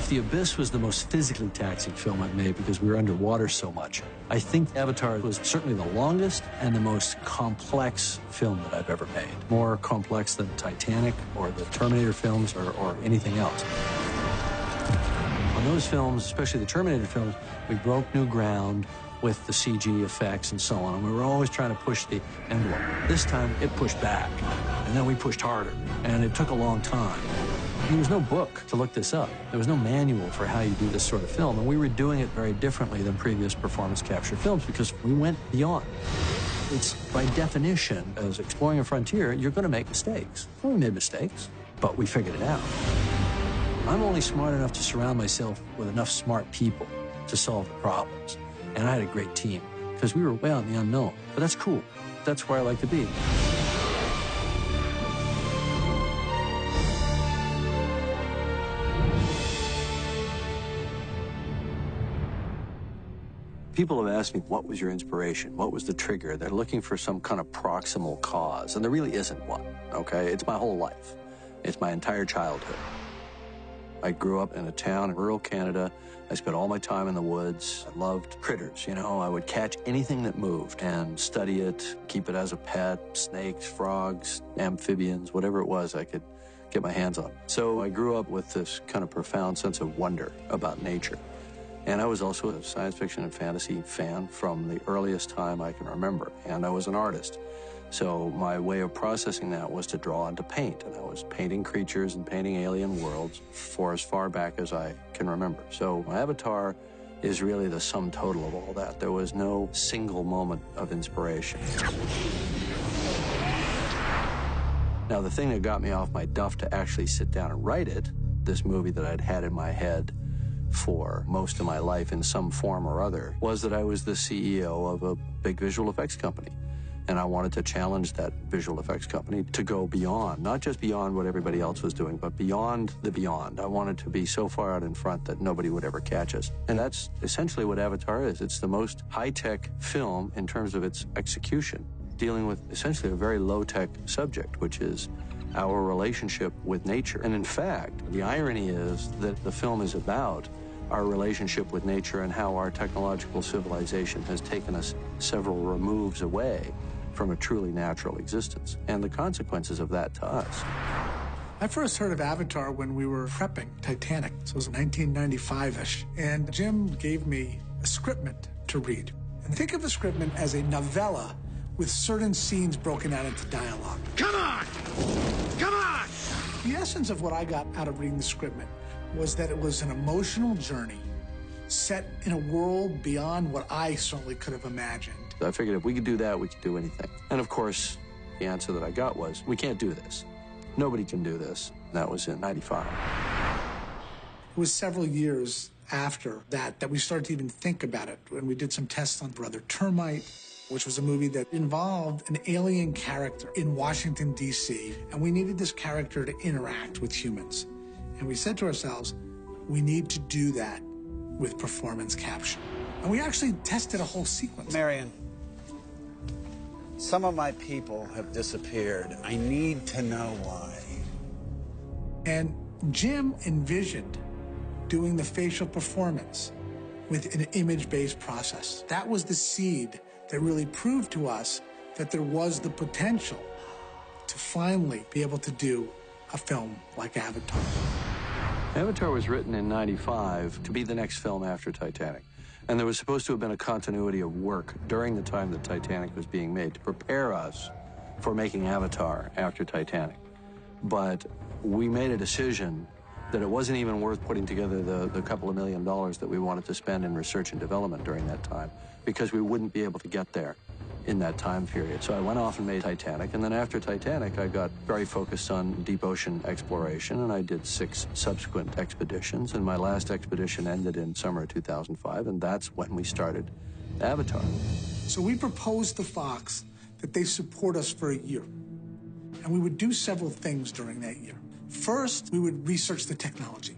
If The Abyss was the most physically taxing film I've made because we were underwater so much, I think Avatar was certainly the longest and the most complex film that I've ever made. More complex than Titanic or the Terminator films or anything else. On those films, especially the Terminator films, we broke new ground with the CG effects and so on. And we were always trying to push the envelope. This time, it pushed back. And then we pushed harder. And it took a long time. There was no book to look this up. There was no manual for how you do this sort of film. And we were doing it very differently than previous performance capture films because we went beyond. It's by definition, as exploring a frontier, you're going to make mistakes. We made mistakes, but we figured it out. I'm only smart enough to surround myself with enough smart people to solve the problems. And I had a great team because we were way out in the unknown. But that's cool. That's where I like to be. People have asked me, what was your inspiration? What was the trigger? They're looking for some kind of proximal cause, and there really isn't one, okay? It's my whole life. It's my entire childhood. I grew up in a town in rural Canada. I spent all my time in the woods. I loved critters, you know. I would catch anything that moved and study it, keep it as a pet, snakes, frogs, amphibians, whatever it was I could get my hands on. So I grew up with this kind of profound sense of wonder about nature. And I was also a science fiction and fantasy fan from the earliest time I can remember. And I was an artist. So my way of processing that was to draw and to paint. And I was painting creatures and painting alien worlds for as far back as I can remember. So my Avatar is really the sum total of all that. There was no single moment of inspiration. Now, the thing that got me off my duff to actually sit down and write it, this movie that I'd had in my head for most of my life in some form or other, was that I was the CEO of a big visual effects company. And I wanted to challenge that visual effects company to go beyond, not just beyond what everybody else was doing, but beyond the beyond. I wanted to be so far out in front that nobody would ever catch us. And that's essentially what Avatar is. It's the most high-tech film in terms of its execution, dealing with essentially a very low-tech subject, which is our relationship with nature. And in fact, the irony is that the film is about our relationship with nature and how our technological civilization has taken us several removes away from a truly natural existence, and the consequences of that to us. I first heard of Avatar when we were prepping Titanic, so it was 1995-ish, and Jim gave me a scriptment to read. And think of a scriptment as a novella with certain scenes broken out into dialogue. Come on! Come on! The essence of what I got out of reading the scriptment was that it was an emotional journey set in a world beyond what I certainly could have imagined. I figured if we could do that, we could do anything. And of course, the answer that I got was, we can't do this. Nobody can do this. That was in '95. It was several years after that we started to even think about it. When we did some tests on Brother Termite, which was a movie that involved an alien character in Washington, D.C., and we needed this character to interact with humans. And we said to ourselves, we need to do that with performance capture. And we actually tested a whole sequence. Marion, some of my people have disappeared. I need to know why. And Jim envisioned doing the facial performance with an image-based process. That was the seed that really proved to us that there was the potential to finally be able to do a film like Avatar. Avatar was written in '95 to be the next film after Titanic. And there was supposed to have been a continuity of work during the time that Titanic was being made to prepare us for making Avatar after Titanic. But we made a decision that it wasn't even worth putting together the couple of $1 million that we wanted to spend in research and development during that time, because we wouldn't be able to get there in that time period. So I went off and made Titanic, and then after Titanic, I got very focused on deep ocean exploration, and I did 6 subsequent expeditions, and my last expedition ended in summer of 2005, and that's when we started Avatar. So we proposed to Fox that they support us for a year, and we would do several things during that year. First, we would research the technology.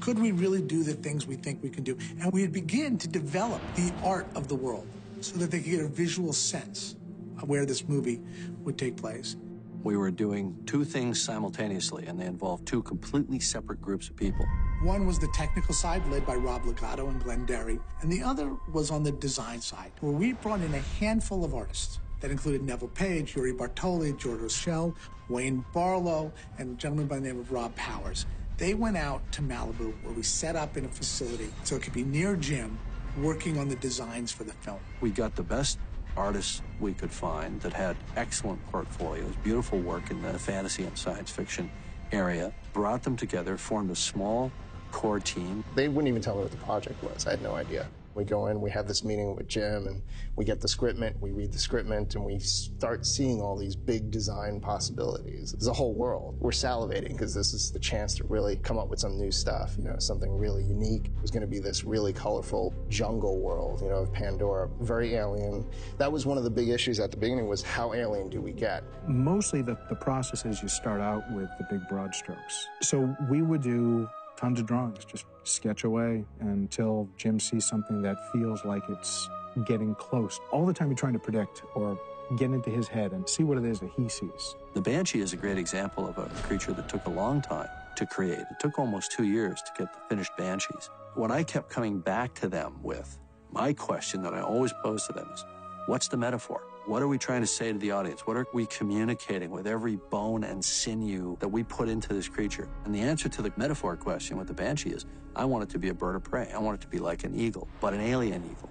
Could we really do the things we think we can do? And we'd begin to develop the art of the world so that they could get a visual sense of where this movie would take place. We were doing two things simultaneously, and they involved two completely separate groups of people. One was the technical side, led by Rob Legato and Glenn Derry, and the other was on the design side, where we brought in a handful of artists that included Neville Page, Yuri Bartoli, George Rochelle, Wayne Barlow, and a gentleman by the name of Rob Powers. They went out to Malibu, where we set up in a facility so it could be near Jim, working on the designs for the film. We got the best artists we could find that had excellent portfolios, beautiful work in the fantasy and science fiction area, brought them together, formed a small core team. They wouldn't even tell me what the project was. I had no idea. We go in, we have this meeting with Jim, and we get the scriptment, we read the scriptment, and we start seeing all these big design possibilities. There's a whole world. We're salivating because this is the chance to really come up with some new stuff, you know, something really unique. It was going to be this really colorful jungle world, you know, of Pandora, very alien. That was one of the big issues at the beginning, was how alien do we get? Mostly the process is you start out with the big broad strokes. So we would do tons of drawings, just sketch away until Jim sees something that feels like it's getting close. All the time you're trying to predict or get into his head and see what it is that he sees. The Banshee is a great example of a creature that took a long time to create. It took almost 2 years to get the finished Banshees. What I kept coming back to them with, my question that I always pose to them is, what's the metaphor? What are we trying to say to the audience? What are we communicating with every bone and sinew that we put into this creature? And the answer to the metaphor question with the Banshee is, I want it to be a bird of prey. I want it to be like an eagle, but an alien eagle.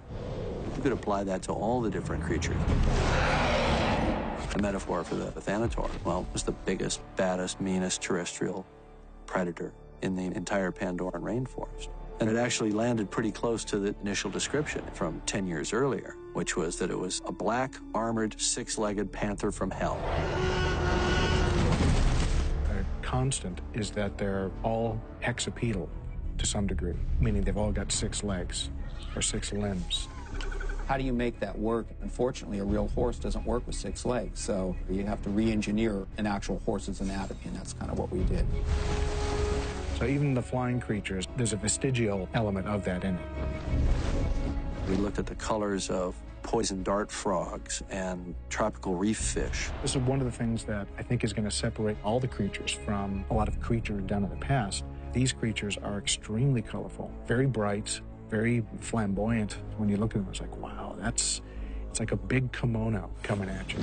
You could apply that to all the different creatures. The metaphor for the Thanator, well, it was the biggest, baddest, meanest terrestrial predator in the entire Pandoran rainforest. And it actually landed pretty close to the initial description from 10 years earlier, which was that it was a black, armored, six-legged panther from hell. A constant is that they're all hexapedal to some degree, meaning they've all got 6 legs or 6 limbs. How do you make that work? Unfortunately, a real horse doesn't work with 6 legs, so you have to re-engineer an actual horse's anatomy, and that's kind of what we did. So even the flying creatures, there's a vestigial element of that in it. We looked at the colors of poison dart frogs and tropical reef fish. This is one of the things that I think is going to separate all the creatures from a lot of creatures done in the past. These creatures are extremely colorful, very bright, very flamboyant. When you look at them, it's like, wow, it's like a big kimono coming at you.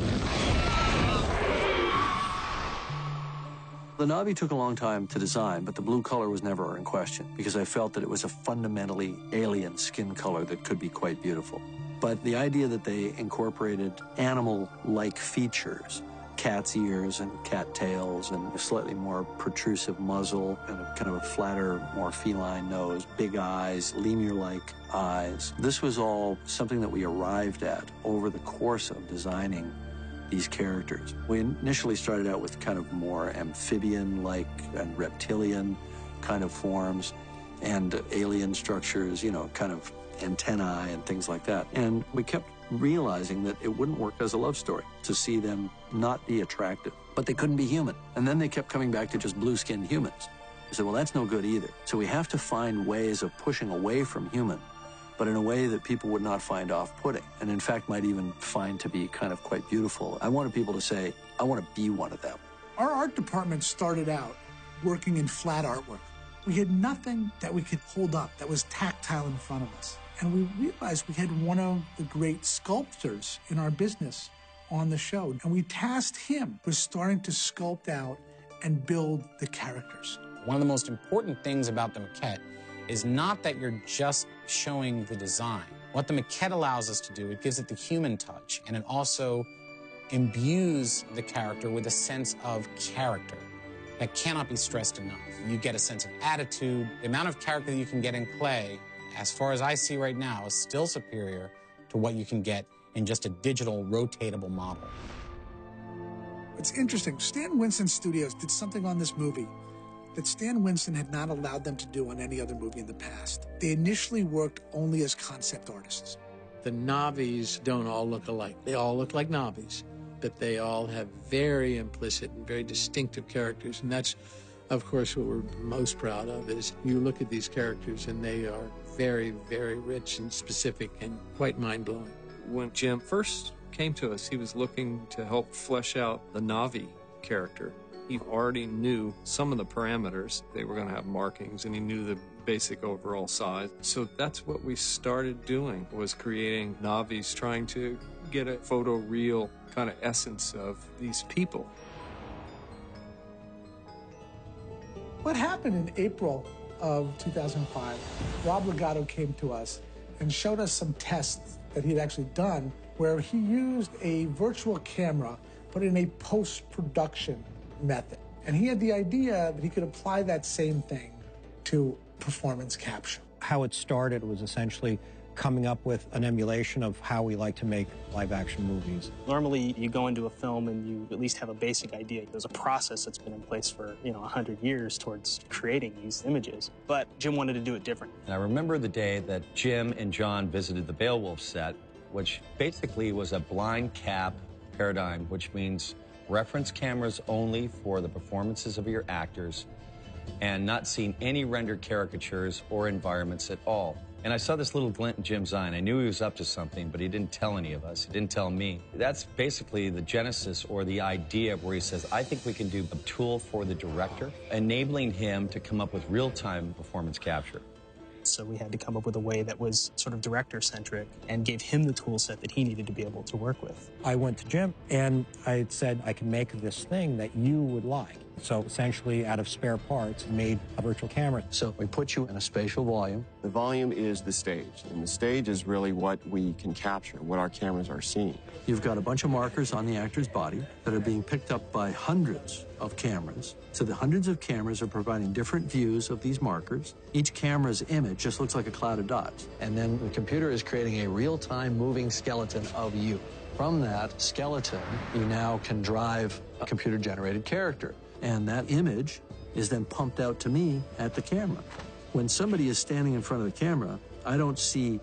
The Na'vi took a long time to design, but the blue color was never in question because I felt that it was a fundamentally alien skin color that could be quite beautiful. But the idea that they incorporated animal-like features, cat's ears and cat tails and a slightly more protrusive muzzle and a kind of a flatter, more feline nose, big eyes, lemur-like eyes. This was all something that we arrived at over the course of designing these characters. We initially started out with kind of more amphibian-like and reptilian kind of forms and alien structures, you know, kind of antennae and things like that. And we kept realizing that it wouldn't work as a love story to see them not be attractive, but they couldn't be human. And then they kept coming back to just blue-skinned humans. We said, well, that's no good either. So we have to find ways of pushing away from human, but in a way that people would not find off-putting, and in fact might even find to be kind of quite beautiful. I wanted people to say, I want to be one of them. Our art department started out working in flat artwork. We had nothing that we could hold up that was tactile in front of us. And we realized we had one of the great sculptors in our business on the show. And we tasked him with starting to sculpt out and build the characters. One of the most important things about the maquette is not that you're just showing the design. What the maquette allows us to do, it gives it the human touch, and it also imbues the character with a sense of character that cannot be stressed enough. You get a sense of attitude. The amount of character that you can get in clay, as far as I see right now, is still superior to what you can get in just a digital rotatable model. It's interesting. Stan Winston Studios did something on this movie that Stan Winston had not allowed them to do on any other movie in the past. They initially worked only as concept artists. The Na'vis don't all look alike. They all look like Na'vis, but they all have very implicit and very distinctive characters, and that's, of course, what we're most proud of, is you look at these characters and they are very, very rich and specific and quite mind-blowing. When Jim first came to us, he was looking to help flesh out the Na'vi character. He already knew some of the parameters. They were going to have markings, and he knew the basic overall size. So that's what we started doing, was creating Na'vis, trying to get a photoreal kind of essence of these people. What happened in April of 2005, Rob Legato came to us and showed us some tests that he'd actually done where he used a virtual camera, but in a post-production method. And he had the idea that he could apply that same thing to performance capture. How it started was essentially coming up with an emulation of how we like to make live-action movies. Normally, you go into a film and you at least have a basic idea. There's a process that's been in place for, 100 years towards creating these images. But Jim wanted to do it different. And I remember the day that Jim and John visited the Beowulf set, which basically was a blind cap paradigm, which means reference cameras only for the performances of your actors and not seeing any rendered caricatures or environments at all. And I saw this little glint in Jim's eye, and I knew he was up to something, but he didn't tell any of us. He didn't tell me. That's basically the genesis or the idea of where he says, I think we can do a tool for the director, enabling him to come up with real-time performance capture. So we had to come up with a way that was sort of director-centric and gave him the tool set that he needed to be able to work with. I went to Jim, and I said, I can make this thing that you would like. So essentially, out of spare parts, made a virtual camera. So we put you in a spatial volume. The volume is the stage, and the stage is really what we can capture, what our cameras are seeing. You've got a bunch of markers on the actor's body that are being picked up by hundreds of cameras. So the hundreds of cameras are providing different views of these markers. Each camera's image just looks like a cloud of dots. And then the computer is creating a real-time moving skeleton of you. From that skeleton, you now can drive a computer-generated character. And that image is then pumped out to me at the camera. When somebody is standing in front of the camera, I don't see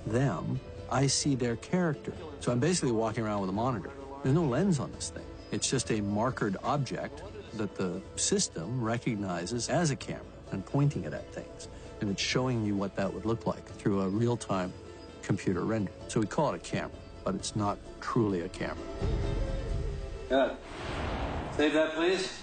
them, I see their character. So I'm basically walking around with a monitor. There's no lens on this thing. It's just a markered object that the system recognizes as a camera and pointing it at things. And it's showing you what that would look like through a real-time computer render. So we call it a camera, but it's not truly a camera. Good. Save that, please.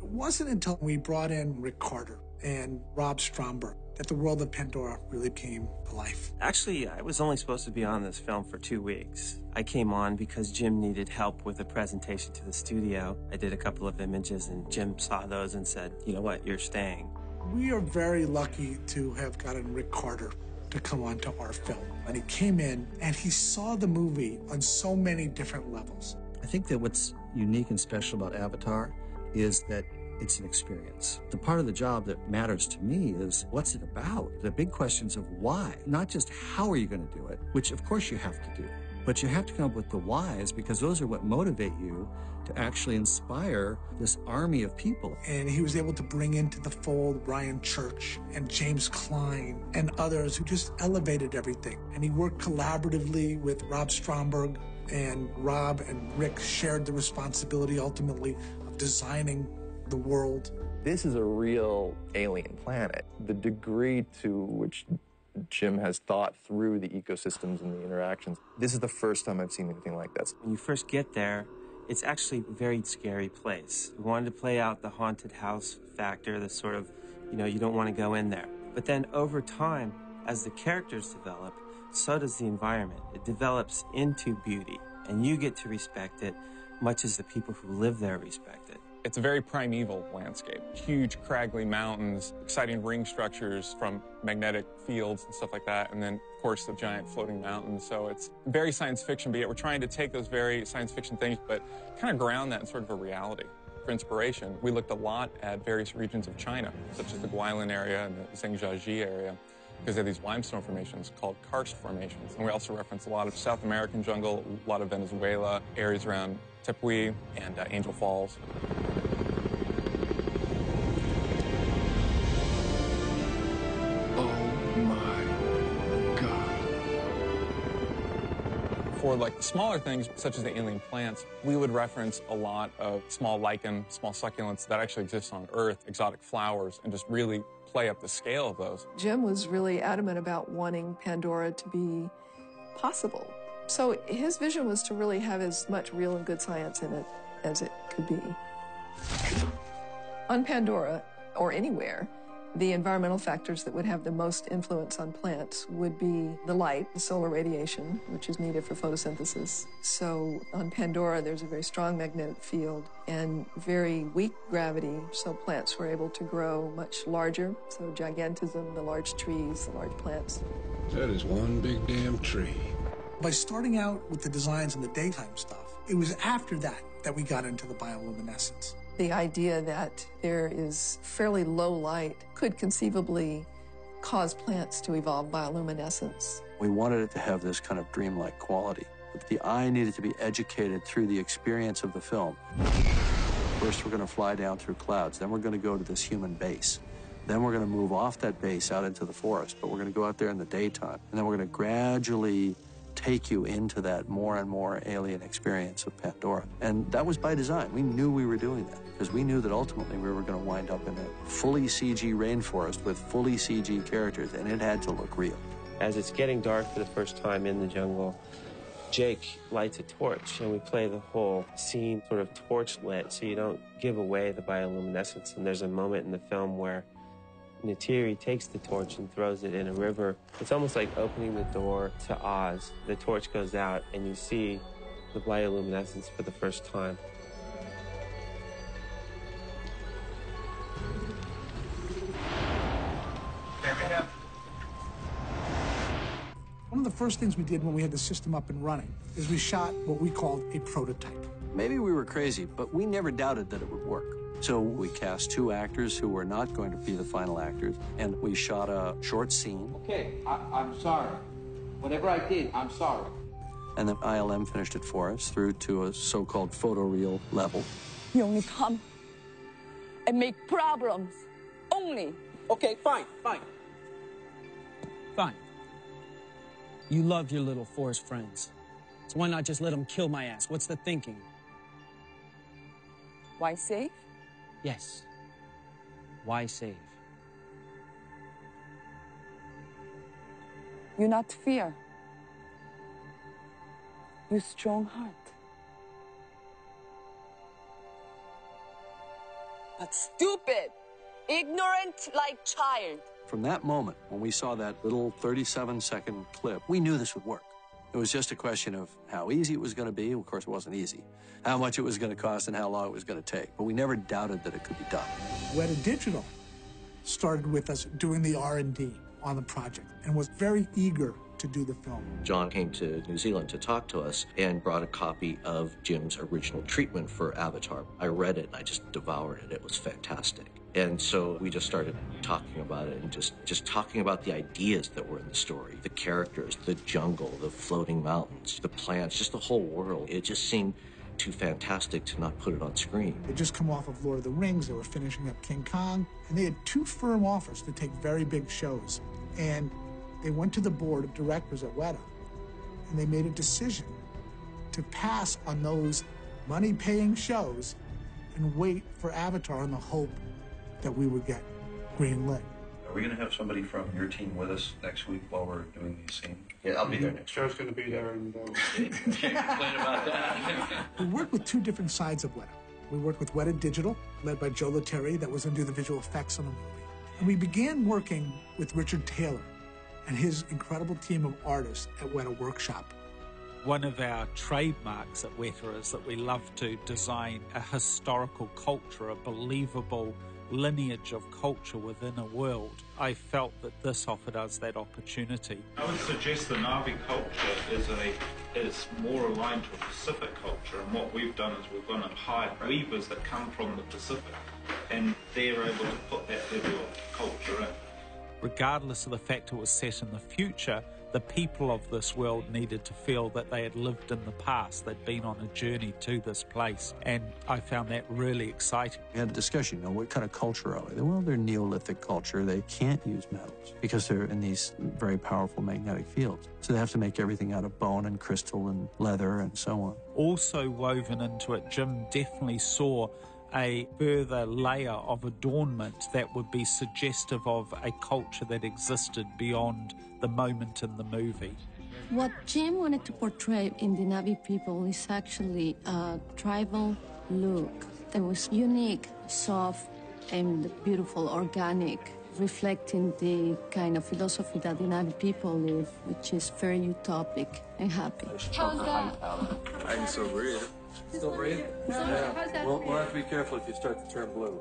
It wasn't until we brought in Rick Carter and Rob Stromberg that the world of Pandora really came to life. Actually, I was only supposed to be on this film for 2 weeks. I came on because Jim needed help with a presentation to the studio. I did a couple of images, and Jim saw those and said, you know what, you're staying. We are very lucky to have gotten Rick Carter to come on to our film. And he came in and he saw the movie on so many different levels. I think that what's unique and special about Avatar is that it's an experience. The part of the job that matters to me is what's it about? The big questions of why, not just how are you going to do it, which of course you have to do, but you have to come up with the whys because those are what motivate you to actually inspire this army of people. And he was able to bring into the fold Brian Church and James Klein and others who just elevated everything. And he worked collaboratively with Rob Stromberg, and Rob and Rick shared the responsibility ultimately of designing the world. This is a real alien planet. The degree to which Jim has thought through the ecosystems and the interactions, this is the first time I've seen anything like this. When you first get there, it's actually a very scary place. We wanted to play out the haunted house factor, the sort of, you don't want to go in there. But then over time, as the characters develop, so does the environment. It develops into beauty, and you get to respect it much as the people who live there respect it. It's a very primeval landscape. Huge, craggly mountains, exciting ring structures from magnetic fields and stuff like that, and then, of course, the giant floating mountains. So it's very science fiction, but yet we're trying to take those very science fiction things, but kind of ground that in sort of a reality. For inspiration, we looked a lot at various regions of China, such as the Guilin area and the Zhangjiajie area, because they have these limestone formations called karst formations. And we also reference a lot of South American jungle, a lot of Venezuela, areas around Tepuy and Angel Falls. Oh my God. For like the smaller things, such as the alien plants, we would reference a lot of small lichen, small succulents that actually exist on Earth, exotic flowers, and just really play up the scale of those. Jim was really adamant about wanting Pandora to be possible. So his vision was to really have as much real and good science in it as it could be. On Pandora, or anywhere, the environmental factors that would have the most influence on plants would be the light, the solar radiation, which is needed for photosynthesis. So on Pandora, there's a very strong magnetic field and very weak gravity, so plants were able to grow much larger. So gigantism, the large trees, the large plants. That is one big damn tree. By starting out with the designs and the daytime stuff, it was after that that we got into the bioluminescence. The idea that there is fairly low light could conceivably cause plants to evolve bioluminescence. We wanted it to have this kind of dreamlike quality. But the eye needed to be educated through the experience of the film. First, we're going to fly down through clouds. Then we're going to go to this human base. Then we're going to move off that base out into the forest. But we're going to go out there in the daytime. And then we're going to gradually take you into that more and more alien experience of Pandora. And that was by design. We knew we were doing that because we knew that ultimately we were going to wind up in a fully CG rainforest with fully CG characters, and it had to look real. As it's getting dark for the first time in the jungle, Jake lights a torch, and we play the whole scene sort of torch lit so you don't give away the bioluminescence. And there's a moment in the film where Neytiri takes the torch and throws it in a river. It's almost like opening the door to Oz. The torch goes out, and you see the bioluminescence for the first time. One of the first things we did when we had the system up and running is we shot what we called a prototype. Maybe we were crazy, but we never doubted that it would work. So we cast 2 actors who were not going to be the final actors, and we shot a short scene. Okay, I'm sorry. Whatever I did, I'm sorry. And then ILM finished it for us through to a so-called photoreal level. You only come and make problems. Only. Okay, fine. Fine. You love your little forest friends. So why not just let them kill my ass? What's the thinking? Why save? Yes. Why save? You not fear. You strong heart. But stupid, ignorant like child. From that moment, when we saw that little 37-second clip, we knew this would work. It was just a question of how easy it was going to be. Of course, it wasn't easy. How much it was going to cost and how long it was going to take. But we never doubted that it could be done. Weta Digital started with us doing the R&D on the project and was very eager to do the film. John came to New Zealand to talk to us and brought a copy of Jim's original treatment for Avatar. I read it and I just devoured it. It was fantastic. And so we just started talking about it and just talking about the ideas that were in the story, the characters, the jungle, the floating mountains, the plants, just the whole world. It just seemed too fantastic to not put it on screen. They'd just come off of Lord of the Rings. They were finishing up King Kong, and they had 2 firm offers to take very big shows. And they went to the board of directors at Weta, and they made a decision to pass on those money-paying shows and wait for Avatar in the hope that we would get greenlit. Are we going to have somebody from your team with us next week while we're doing these scenes? Yeah, I'll be there next week. Joe's going to be there. And complain about that. We worked with 2 different sides of Weta. We worked with Weta Digital, led by Joe Letteri, that was going to do the visual effects on the movie. And we began working with Richard Taylor and his incredible team of artists at Weta Workshop. One of our trademarks at Weta is that we love to design a historical culture, a believable lineage of culture within a world. I felt that this offered us that opportunity. I would suggest the Na'vi culture is more aligned to a Pacific culture, and what we've done is we've gone and hired weavers that come from the Pacific, and they're able to put that level of culture in. Regardless of the fact it was set in the future, the people of this world needed to feel that they had lived in the past, they'd been on a journey to this place, and I found that really exciting. We had a discussion, what kind of culture are they? Well, they're Neolithic culture. They can't use metals because they're in these very powerful magnetic fields. So they have to make everything out of bone and crystal and leather and so on. Also woven into it, Jim definitely saw a further layer of adornment that would be suggestive of a culture that existed beyond the moment in the movie. What Jim wanted to portray in the Na'vi people is actually a tribal look that was unique, soft, and beautiful, organic, reflecting the kind of philosophy that the Navi people live, which is very utopic and happy. How's that? I can still breathe. Still breathe? Yeah. We'll have to be careful if you start to turn blue.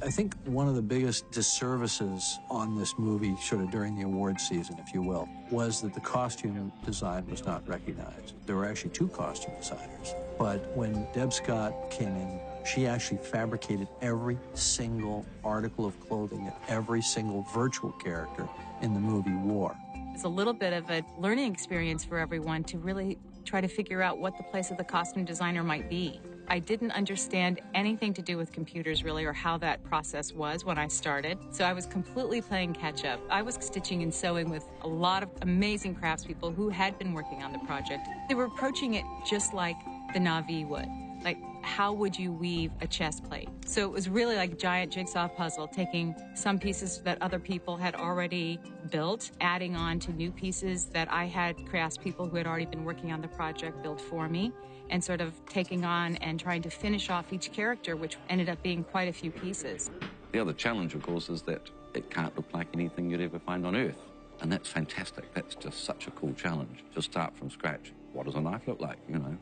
I think one of the biggest disservices on this movie, sort of during the award season, if you will, was that the costume design was not recognized. There were actually 2 costume designers. But when Deb Scott came in, she actually fabricated every single article of clothing that every single virtual character in the movie wore. It's a little bit of a learning experience for everyone to really try to figure out what the place of the costume designer might be. I didn't understand anything to do with computers, really, or how that process was when I started. So I was completely playing catch-up. I was stitching and sewing with a lot of amazing craftspeople who had been working on the project. They were approaching it just like the Na'vi would. Like, how would you weave a chest plate? So it was really like a giant jigsaw puzzle, taking some pieces that other people had already built, adding on to new pieces that I had craftspeople who had already been working on the project build for me, and sort of taking on and trying to finish off each character, which ended up being quite a few pieces. The other challenge, of course, is that it can't look like anything you'd ever find on Earth. And that's fantastic. That's just such a cool challenge to start from scratch. What does a knife look like, you know?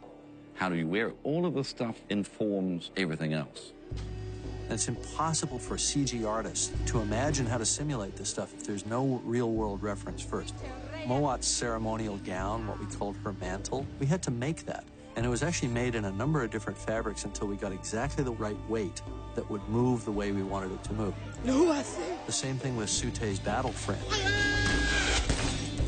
How do you wear it? All of this stuff informs everything else. It's impossible for a CG artist to imagine how to simulate this stuff if there's no real-world reference first. Mowat's ceremonial gown, what we called her mantle, we had to make that. And it was actually made in a number of different fabrics until we got exactly the right weight that would move the way we wanted it to move. The same thing with Sute's battle fringe.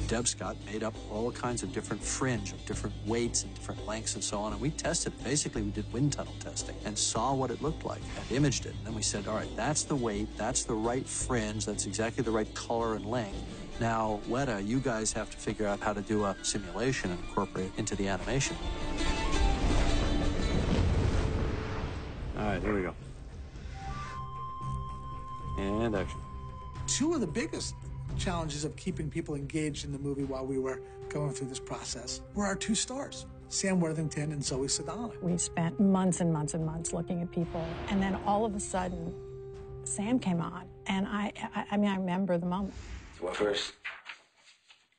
Deb Scott made up all kinds of different fringe of different weights and different lengths and so on, and we tested it. Basically, we did wind tunnel testing and saw what it looked like and imaged it. And then we said, all right, that's the weight, that's the right fringe, that's exactly the right color and length. Now, Weta, you guys have to figure out how to do a simulation and incorporate it into the animation. All right, here we go. And action. 2 of the biggest challenges of keeping people engaged in the movie while we were going through this process were our 2 stars, Sam Worthington and Zoe Saldana. We spent months and months and months looking at people, and then all of a sudden, Sam came on, and I mean, I remember the moment. When I first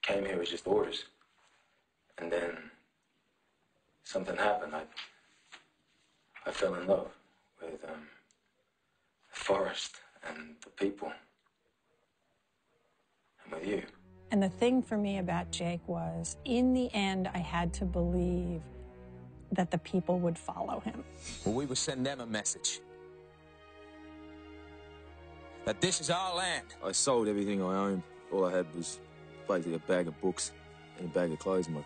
came here, it was just orders, and then something happened. I fell in love with the forest and the people. With you. And the thing for me about Jake was, in the end, I had to believe that the people would follow him. Well, we would send them a message that this is our land. I sold everything I owned. All I had was basically a bag of books and a bag of clothes and my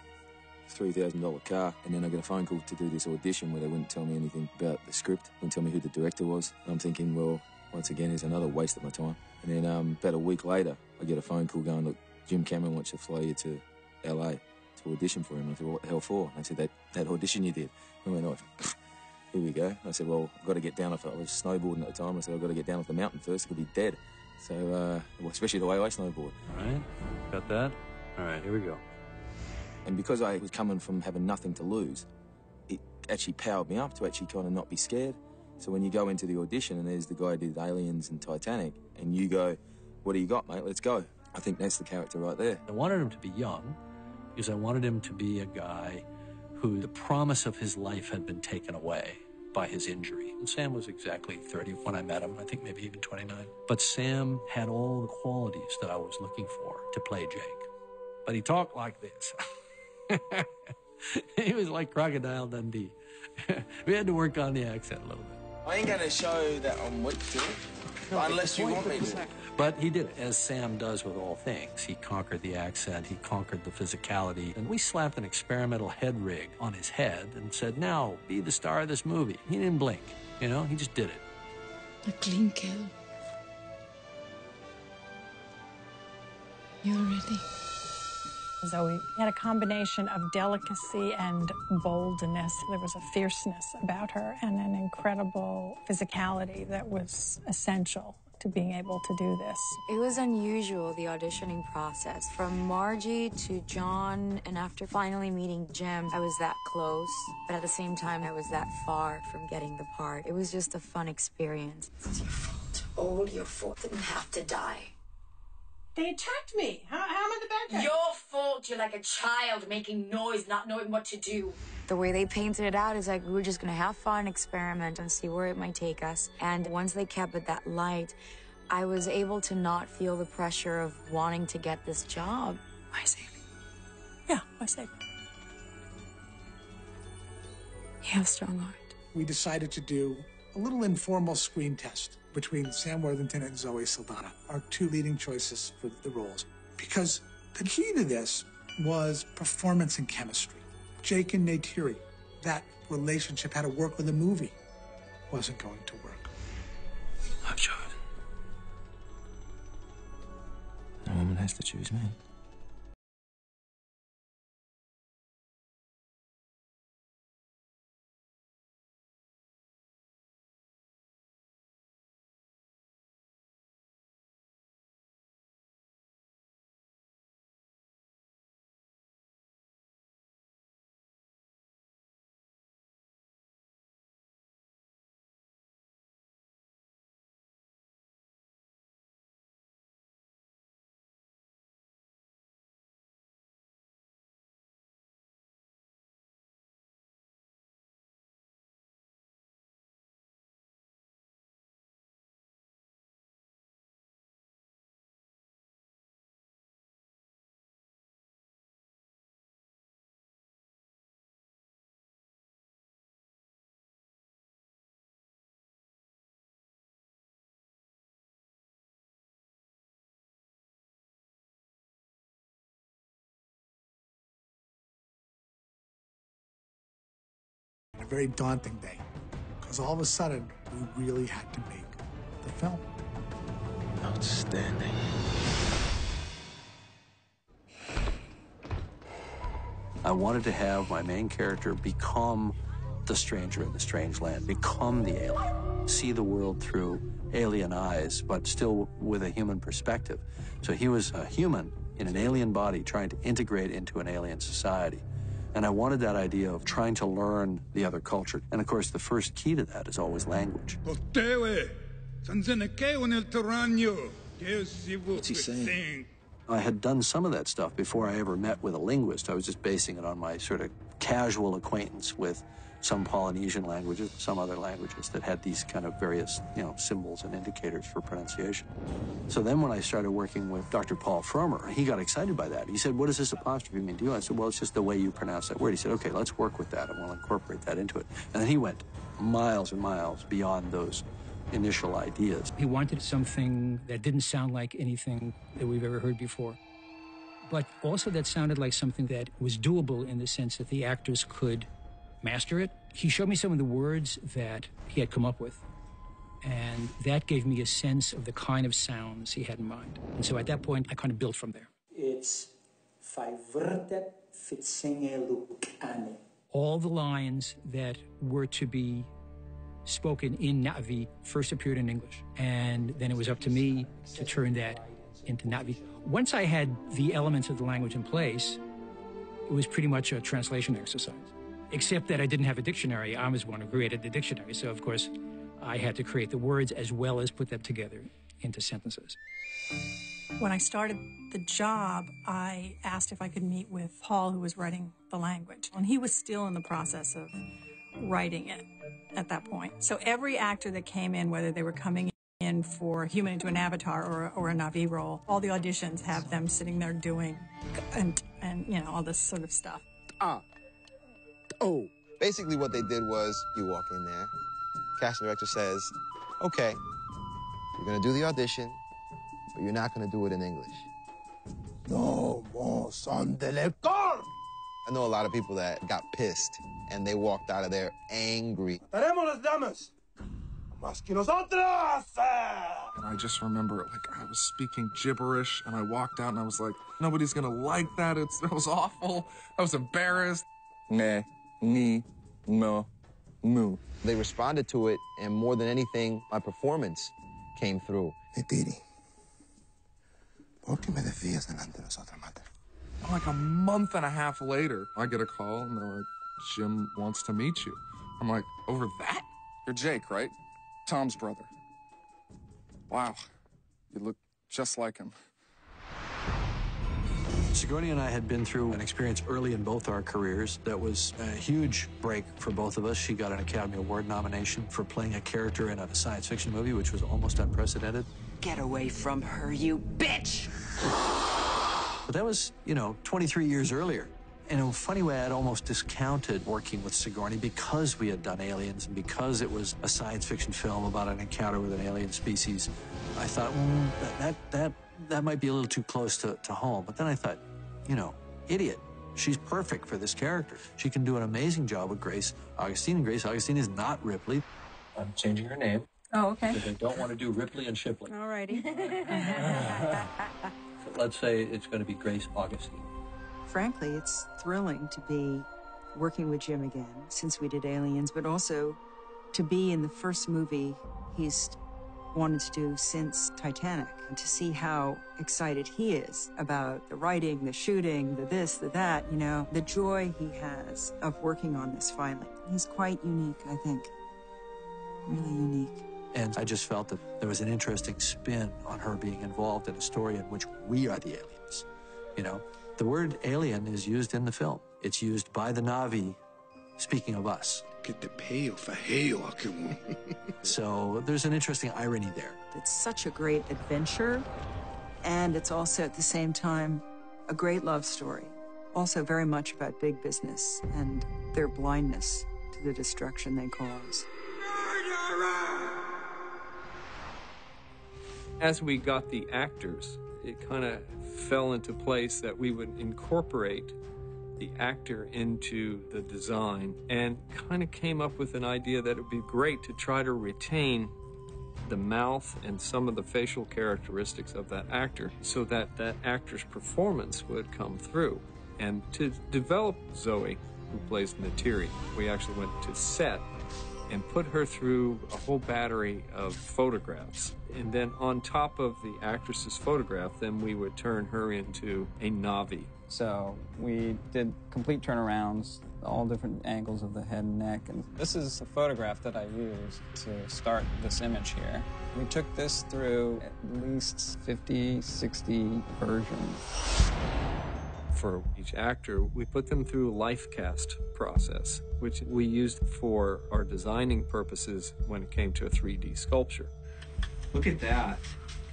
$3,000 car. And then I got a phone call to do this audition where they wouldn't tell me anything about the script, wouldn't tell me who the director was. And I'm thinking, well, once again, it's another waste of my time. And then about a week later, I get a phone call going, look, Jim Cameron wants to fly you to LA to audition for him. And I said, well, what the hell for? And I said, that audition you did. And I went, oh, here we go. And I said, well, I've got to get down off it. I was snowboarding at the time. I said, I've got to get down off the mountain first. I could be dead. So, well, especially the way I snowboard. All right, got that? All right, here we go. And because I was coming from having nothing to lose, it actually powered me up to actually kind of not be scared. So when you go into the audition and there's the guy who did Aliens and Titanic, and you go, what do you got, mate? Let's go. I think that's the character right there. I wanted him to be young because I wanted him to be a guy who the promise of his life had been taken away by his injury. And Sam was exactly 30 when I met him, I think maybe even 29. But Sam had all the qualities that I was looking for to play Jake. But he talked like this. He was like Crocodile Dundee. We had to work on the accent a little bit. I ain't gonna show that I'm weak to it, unless you want me to. But he did, as Sam does with all things. He conquered the accent, he conquered the physicality, and we slapped an experimental head rig on his head and said, now, be the star of this movie. He didn't blink, you know, he just did it. A clean kill. You're ready. Zoe had a combination of delicacy and boldness. There was a fierceness about her and an incredible physicality that was essential to being able to do this. It was unusual, the auditioning process. From Margie to John, and after finally meeting Jim, I was that close, but at the same time, I was that far from getting the part. It was just a fun experience. It's your fault. All your fault. Didn't have to die. They attacked me. How am I the bad guy? Your fault. You're like a child making noise, not knowing what to do. The way they painted it out is like we were just gonna have fun, experiment, and see where it might take us. And once they kept it that light, I was able to not feel the pressure of wanting to get this job. I see. Yeah, I see. You have a strong heart. We decided to do a little informal screen test between Sam Worthington and Zoe Saldana, our two leading choices for the roles. Because the key to this was performance and chemistry. Jake and Neytiri, that relationship had to work with a movie, wasn't going to work. I've chosen. No woman has to choose me. A very daunting day, because all of a sudden, we really had to make the film. Outstanding. I wanted to have my main character become the stranger in the strange land, become the alien, see the world through alien eyes, but still with a human perspective. So he was a human in an alien body trying to integrate into an alien society. And I wanted that idea of trying to learn the other culture. And of course, the first key to that is always language. What's he saying? I had done some of that stuff before I ever met with a linguist. I was just basing it on my sort of casual acquaintance with some Polynesian languages, some other languages that had these kind of various, symbols and indicators for pronunciation. So then when I started working with Dr. Paul Frommer, he got excited by that. He said, "What does this apostrophe mean to you?" I said, "Well, it's just the way you pronounce that word." He said, "Okay, let's work with that and we'll incorporate that into it." And then he went miles and miles beyond those initial ideas. He wanted something that didn't sound like anything that we've ever heard before, but also that sounded like something that was doable in the sense that the actors could master it. He showed me some of the words that he had come up with, and that gave me a sense of the kind of sounds he had in mind. And so at that point, I kind of built from there. It's all the lines that were to be spoken in Na'vi first appeared in English, and then it was up to me to turn that into Na'vi. Once I had the elements of the language in place, it was pretty much a translation exercise. Except that I didn't have a dictionary. I was one who created the dictionary. So, of course, I had to create the words as well as put them together into sentences. When I started the job, I asked if I could meet with Paul, who was writing the language. And he was still in the process of writing it at that point. So every actor that came in, whether they were coming in for human into an avatar or a Na'vi role, all the auditions have them sitting there doing and all this sort of stuff. Basically what they did was you walk in there, casting director says, "Okay, you're gonna do the audition, but you're not gonna do it in English." No more son de lector. I know a lot of people that got pissed and they walked out of there angry. And I just remember, I was speaking gibberish, and I walked out, and I was like, nobody's gonna like that. It was awful. I was embarrassed. Ne, ni, mo, mu. They responded to it, and more than anything, my performance came through. Netiri, ¿por qué me decías delante de nosotros, Mater? Like a month and a half later, I get a call, and they're like, Jim wants to meet you. I'm like, over that? You're Jake, right? Tom's brother. Wow, you look just like him. Sigourney and I had been through an experience early in both our careers that was a huge break for both of us. She got an Academy Award nomination for playing a character in a science fiction movie, which was almost unprecedented. Get away from her, you bitch! But that was, 23 years earlier. In a funny way, I'd almost discounted working with Sigourney because we had done Aliens and because it was a science fiction film about an encounter with an alien species. I thought, that might be a little too close to home. But then I thought, idiot. She's perfect for this character. She can do an amazing job with Grace Augustine. And Grace Augustine is not Ripley. I'm changing her name. Oh, okay. Because I don't want to do Ripley and Shipley. All righty. So let's say it's going to be Grace Augustine. Frankly, it's thrilling to be working with Jim again since we did Aliens, but also to be in the first movie he's wanted to do since Titanic, and to see how excited he is about the writing, the shooting, the this, the that, the joy he has of working on this finally. He's quite unique, I think. Really unique. And I just felt that there was an interesting spin on her being involved in a story in which we are the aliens. The word alien is used in the film. It's used by the Na'vi, speaking of us. So there's an interesting irony there. It's such a great adventure, and it's also at the same time a great love story. Also very much about big business and their blindness to the destruction they cause. As we got the actors, it kind of fell into place that we would incorporate the actor into the design, and kind of came up with an idea that it would be great to try to retain the mouth and some of the facial characteristics of that actor so that that actor's performance would come through. And to develop Zoe, who plays Netiri, we actually went to set and put her through a whole battery of photographs. And then on top of the actress's photograph, then we would turn her into a Na'vi. So we did complete turnarounds, all different angles of the head and neck. And this is a photograph that I used to start this image here. We took this through at least 50, 60 versions. For each actor, we put them through a life cast process, which we used for our designing purposes when it came to a 3D sculpture. Look at that.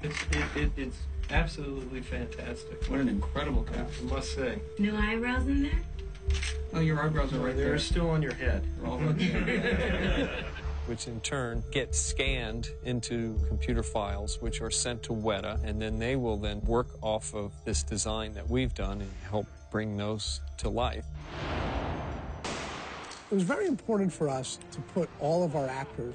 It's absolutely fantastic. What an incredible cast, I must say. No eyebrows in there? Oh, your eyebrows are right there. They're still on your head. Which in turn get scanned into computer files, which are sent to Weta, and then they will then work off of this design that we've done and help bring those to life. It was very important for us to put all of our actors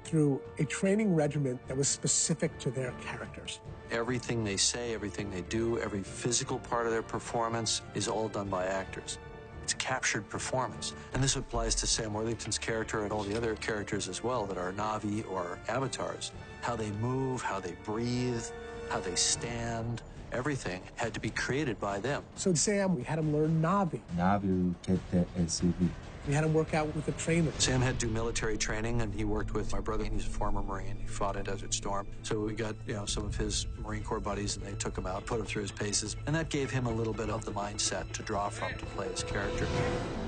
through a training regimen that was specific to their characters. Everything they say, everything they do, every physical part of their performance is all done by actors. It's captured performance. And this applies to Sam Worthington's character and all the other characters as well that are Na'vi or avatars. How they move, how they breathe, how they stand, everything had to be created by them. So Sam, we had him learn Na'vi. Na'vi kete SUV. We had him work out with a trainer. Sam had to do military training, and he worked with my brother. He's a former Marine. He fought in Desert Storm. So we got, some of his Marine Corps buddies, and they took him out, put him through his paces. And that gave him a little bit of the mindset to draw from to play his character.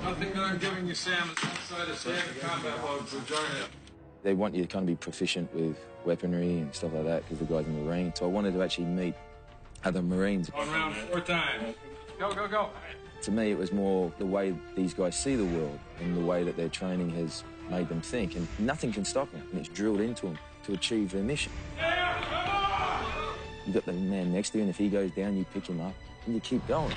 Nothing that I'm giving you, Sam, is outside of standard combat mode, so join it. They want you to kind of be proficient with weaponry and stuff like that because the guys in the Marine. So I wanted to actually meet other Marines. On round 4 times. Go, go, go. To me, it was more the way these guys see the world and the way that their training has made them think. And nothing can stop them, and it's drilled into them to achieve their mission. You got the man next to you, and if he goes down, you pick him up, and you keep going.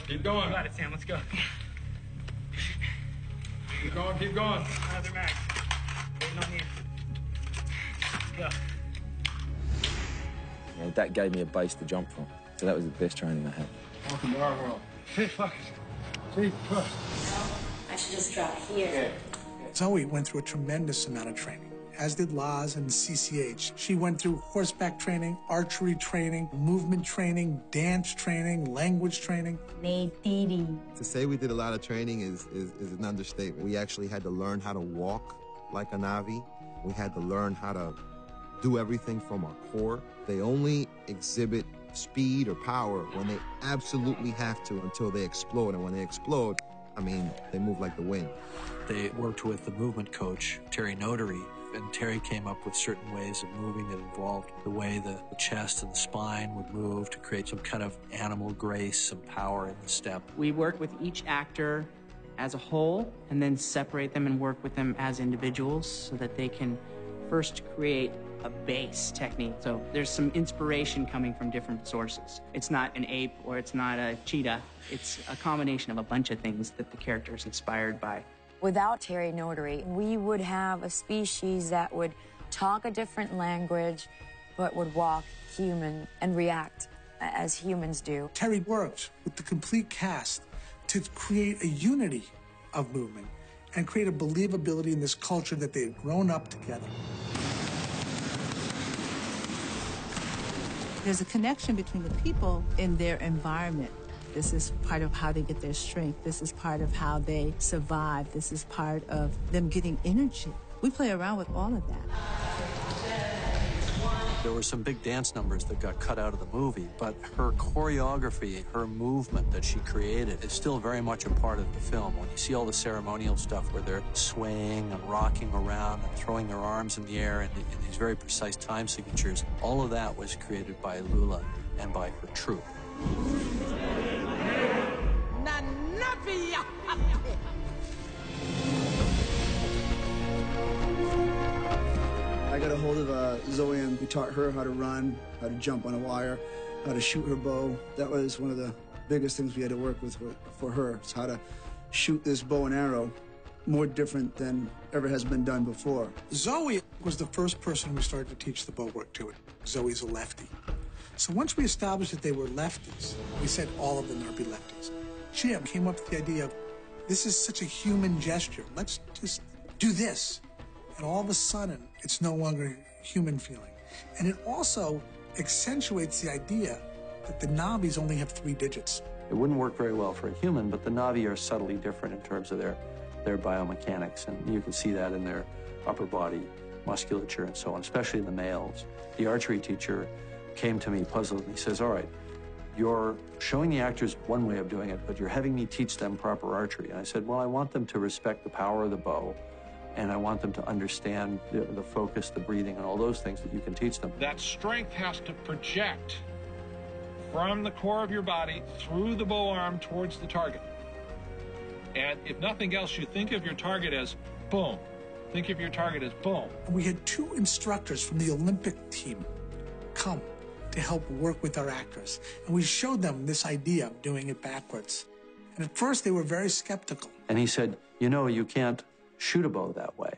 Keep going. Got it, Sam. Let's go. Keep going, keep going. Another mag. Waiting on you. Let's go. That gave me a base to jump from. So that was the best training I had. Welcome to our world. Hey, fuck it. See, push. I should just drop here. Zoe went through a tremendous amount of training, as did Laz and CCH. She went through horseback training, archery training, movement training, dance training, language training. To say we did a lot of training is an understatement. We actually had to learn how to walk like a Na'vi. We had to learn how to do everything from our core. They only exhibit speed or power when they absolutely have to until they explode. And when they explode, I mean, they move like the wind. They worked with the movement coach, Terry Notary, and Terry came up with certain ways of moving that involved the way the chest and the spine would move to create some kind of animal grace, some power in the step. We work with each actor as a whole and then separate them and work with them as individuals so that they can first create a base technique. So there's some inspiration coming from different sources. It's not an ape or it's not a cheetah. It's a combination of a bunch of things that the character is inspired by. Without Terry Notary, we would have a species that would talk a different language, but would walk human and react as humans do. Terry worked with the complete cast to create a unity of movement and create a believability in this culture that they had grown up together. There's a connection between the people and their environment. This is part of how they get their strength. This is part of how they survive. This is part of them getting energy. We play around with all of that. There were some big dance numbers that got cut out of the movie, but her choreography, her movement that she created is still very much a part of the film. When you see all the ceremonial stuff where they're swaying and rocking around and throwing their arms in the air in these very precise time signatures, all of that was created by Lula and by her troupe. I got a hold of Zoe and we taught her how to run, how to jump on a wire, how to shoot her bow. That was one of the biggest things we had to work with for her, is how to shoot this bow and arrow more different than ever has been done before. Zoe was the first person we started to teach the bow work to. Zoe's a lefty. So once we established that they were lefties, we said all of them are be lefties. Jim came up with the idea of, this is such a human gesture. Let's just do this. And all of a sudden, it's no longer human feeling. And it also accentuates the idea that the Na'vis only have 3 digits. It wouldn't work very well for a human, but the Na'vi are subtly different in terms of their biomechanics, and you can see that in their upper body musculature and so on, especially in the males. The archery teacher came to me puzzled, and he says, all right, you're showing the actors one way of doing it, but you're having me teach them proper archery. And I said, well, I want them to respect the power of the bow, and I want them to understand the focus, the breathing, and all those things that you can teach them. That strength has to project from the core of your body through the bow arm towards the target. And if nothing else, you think of your target as boom. Think of your target as boom. We had 2 instructors from the Olympic team come to help work with our actors. And we showed them this idea of doing it backwards. And at first, they were very skeptical. And he said, you know, you can't shoot a bow that way.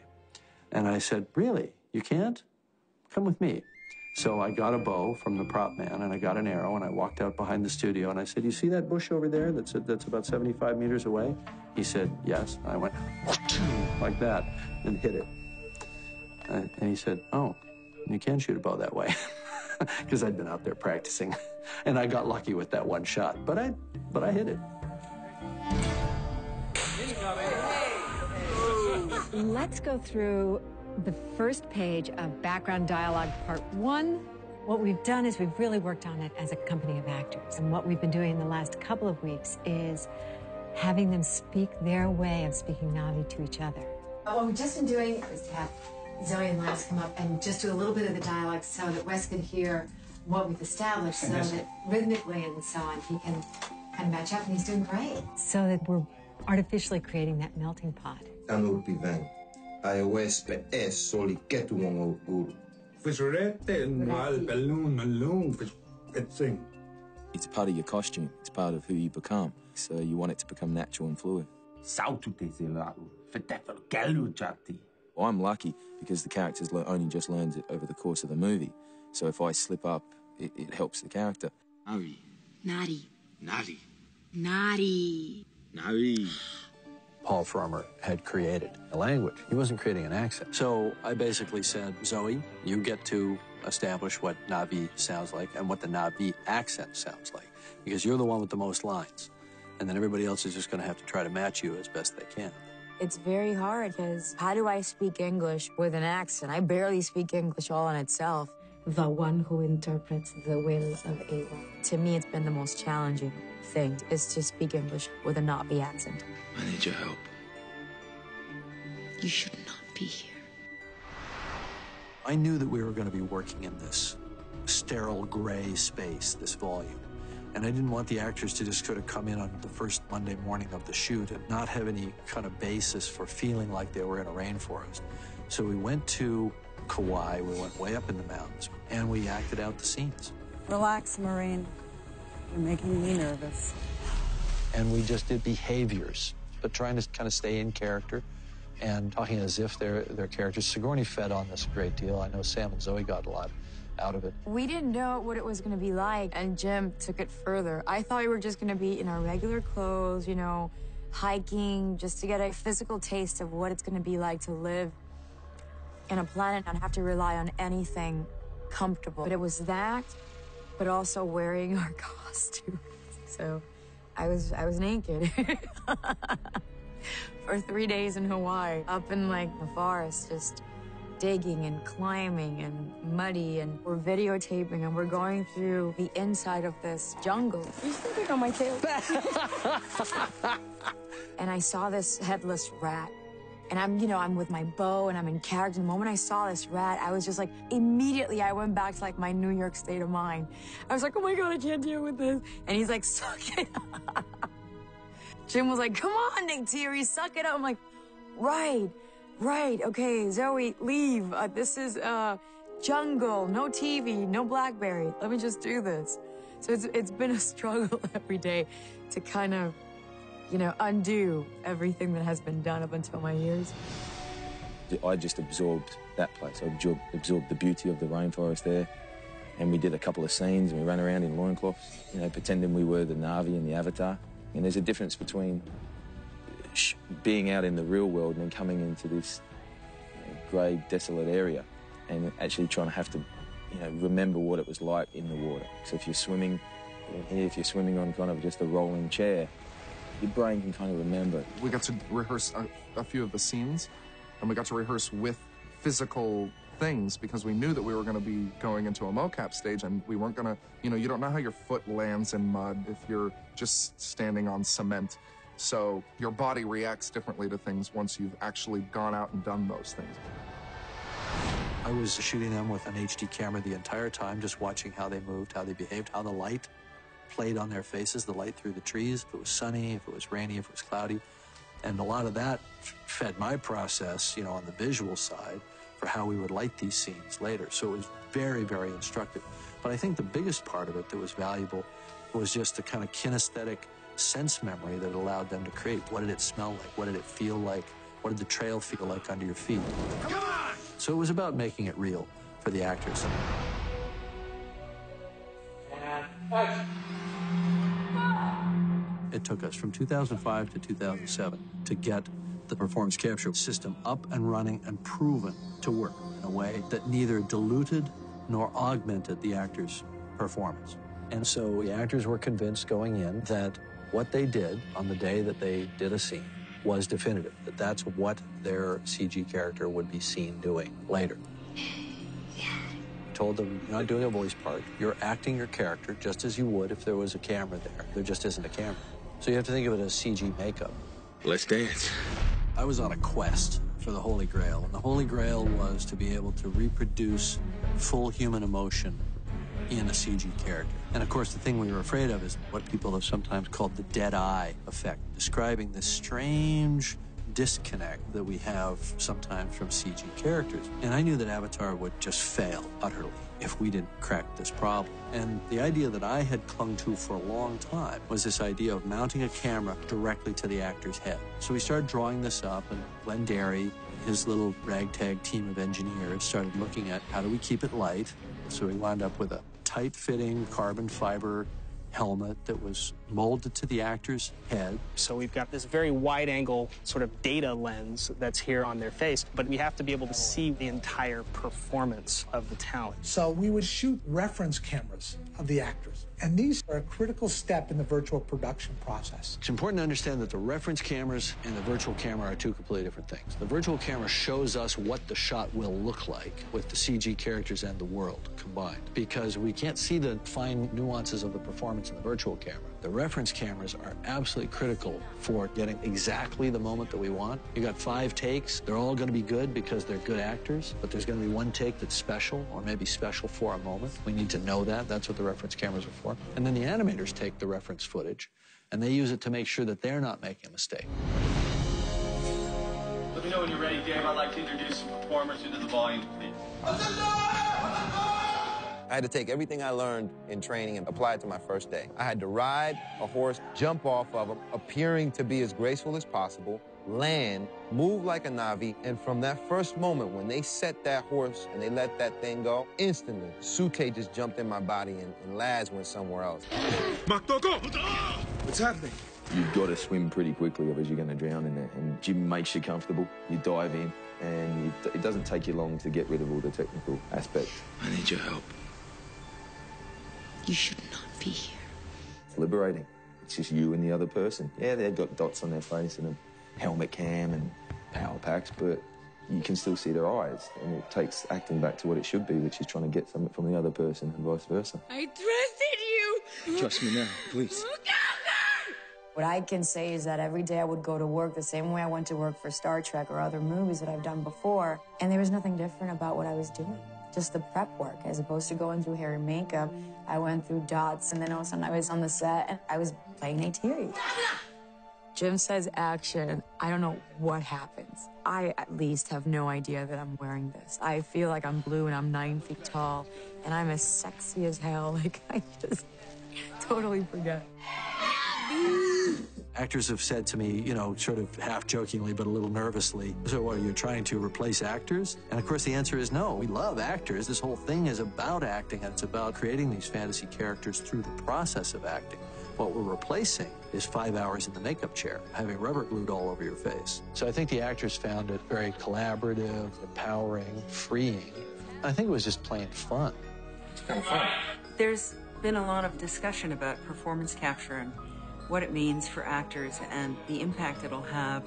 And I said, really? You can't? Come with me. So I got a bow from the prop man, and I got an arrow, and I walked out behind the studio, and I said, you see that bush over there that's about 75 meters away? He said, yes. And I went like that and hit it. And he said, oh, you can shoot a bow that way. Because I'd been out there practicing. And I got lucky with that one shot, but I hit it. Let's go through the first page of Background Dialogue Part 1. What we've done is we've really worked on it as a company of actors. And what we've been doing in the last couple of weeks is having them speak their way of speaking Na'vi to each other. What we've just been doing is to have Zoe and Laz come up and just do a little bit of the dialogue so that Wes can hear what we've established, so that rhythmically and so on, he can kind of match up, and he's doing great. So that we're artificially creating that melting pot. It's part of your costume. It's part of who you become. So you want it to become natural and fluid. Well, I'm lucky because the characters only just learned it over the course of the movie. So if I slip up, it helps the character. Naughty. Naughty. Naughty. Naughty. Paul Farmer had created a language. He wasn't creating an accent. So I basically said, Zoe, you get to establish what Na'vi sounds like and what the Na'vi accent sounds like, because you're the one with the most lines. And then everybody else is just going to have to try to match you as best they can. It's very hard because how do I speak English with an accent? I barely speak English all in itself. The one who interprets the will of Awa. To me, it's been the most challenging thing, is to speak English with a Na'vi accent. I need your help. You should not be here. I knew that we were going to be working in this sterile gray space, this volume. And I didn't want the actors to just sort of come in on the first Monday morning of the shoot and not have any kind of basis for feeling like they were in a rainforest. So we went to Kauai, we went way up in the mountains, and we acted out the scenes. Relax, Maureen. You're making me nervous. And we just did behaviors, but trying to kind of stay in character and talking as if they're characters. Sigourney fed on this a great deal. I know Sam and Zoe got a lot out of it. We didn't know what it was going to be like, and Jim took it further. I thought we were just going to be in our regular clothes, you know, hiking, just to get a physical taste of what it's going to be like to live in a planet and have to rely on anything comfortable. But it was that, but also wearing our costumes. So I was naked for 3 days in Hawaii, up in like the forest, just digging and climbing and muddy, and we're videotaping and we're going through the inside of this jungle. You stepping on my tail. And I saw this headless rat. And I'm with my bow and I'm in character. The moment I saw this rat, I was just like, immediately I went back to like my New York state of mind. I was like, oh my God, I can't deal with this. And he's like, suck it up. Jim was like, come on, Nick Thierry, suck it up. I'm like, right, okay, Zoe, leave. This is jungle, no TV, no BlackBerry. Let me just do this. So it's been a struggle every day to kind of, you know, undo everything that has been done up until my years. I just absorbed that place. I absorbed the beauty of the rainforest there. And we did a couple of scenes and we ran around in loincloths, you know, pretending we were the Na'vi and the Avatar. And there's a difference between being out in the real world and then coming into this grey, desolate area and actually trying to have to, you know, remember what it was like in the water. So if you're swimming here, if you're swimming on kind of just a rolling chair, your brain can kind of remember. We got to rehearse a few of the scenes, and we got to rehearse with physical things because we knew that we were going to be going into a mocap stage, and we weren't going to, you know, you don't know how your foot lands in mud if you're just standing on cement. So your body reacts differently to things once you've actually gone out and done those things. I was shooting them with an HD camera the entire time, just watching how they moved, how they behaved, how the light played on their faces, the light through the trees, if it was sunny, if it was rainy, if it was cloudy. And a lot of that fed my process, you know, on the visual side for how we would light these scenes later. So it was very, very instructive. But I think the biggest part of it that was valuable was just the kind of kinesthetic sense memory that allowed them to create. What did it smell like? What did it feel like? What did the trail feel like under your feet? Come on! So it was about making it real for the actors. It took us from 2005 to 2007 to get the performance capture system up and running and proven to work in a way that neither diluted nor augmented the actors' performance. And so the actors were convinced going in that what they did on the day that they did a scene was definitive, that that's what their CG character would be seen doing later. Told them, you're not doing a voice part, you're acting your character just as you would if there was a camera there. There just isn't a camera. So you have to think of it as CG makeup. Let's dance. I was on a quest for the Holy Grail, and the Holy Grail was to be able to reproduce full human emotion in a CG character. And of course, the thing we were afraid of is what people have sometimes called the dead eye effect, describing this strange disconnect that we have sometimes from CG characters. And I knew that Avatar would just fail utterly if we didn't crack this problem. And the idea that I had clung to for a long time was this idea of mounting a camera directly to the actor's head. So we started drawing this up, and Glenn Derry, his little ragtag team of engineers, started looking at how do we keep it light. So we wound up with a tight-fitting carbon fiber helmet that was molded to the actor's head. So we've got this very wide-angle sort of data lens that's here on their face, but we have to be able to see the entire performance of the talent. So we would shoot reference cameras of the actors. And these are a critical step in the virtual production process. It's important to understand that the reference cameras and the virtual camera are two completely different things. The virtual camera shows us what the shot will look like with the CG characters and the world combined, because we can't see the fine nuances of the performance in the virtual camera. The reference cameras are absolutely critical for getting exactly the moment that we want. You got 5 takes. They're all going to be good because they're good actors, but there's going to be one take that's special, or maybe special for a moment. We need to know that. That's what the reference cameras are for. And then the animators take the reference footage, and they use it to make sure that they're not making a mistake. Let me know when you're ready, Dave. I'd like to introduce some performers into the volume, please. I had to take everything I learned in training and apply it to my first day. I had to ride a horse, jump off of him, appearing to be as graceful as possible, land, move like a Na'vi, and from that first moment when they set that horse and they let that thing go, instantly, Suke just jumped in my body and Laz went somewhere else. What's happening? You've got to swim pretty quickly, otherwise you're going to drown in there. And Jim makes you comfortable. You dive in, and it doesn't take you long to get rid of all the technical aspects. I need your help. You should not be here. It's liberating. It's just you and the other person. Yeah, they've got dots on their face and a helmet cam and power packs, but you can still see their eyes, and it takes acting back to what it should be, which is trying to get something from the other person and vice versa. I trusted you. Trust me now, please. What I can say is that every day I would go to work the same way I went to work for Star Trek or other movies that I've done before, and there was nothing different about what I was doing. Just the prep work. As opposed to going through hair and makeup, I went through dots, and then all of a sudden I was on the set and I was playing Neytiri. Jim says action. I don't know what happens. I at least have no idea that I'm wearing this. I feel like I'm blue and I'm 9 feet tall, and I'm as sexy as hell. Like, I just totally forget. Actors have said to me, you know, sort of half-jokingly but a little nervously, so what, are you trying to replace actors? And of course the answer is no. We love actors. This whole thing is about acting, and it's about creating these fantasy characters through the process of acting. What we're replacing is 5 hours in the makeup chair, having rubber glued all over your face. So I think the actors found it very collaborative, empowering, freeing. I think it was just plain fun. It's kind of fun. There's been a lot of discussion about performance capture and what it means for actors and the impact it'll have.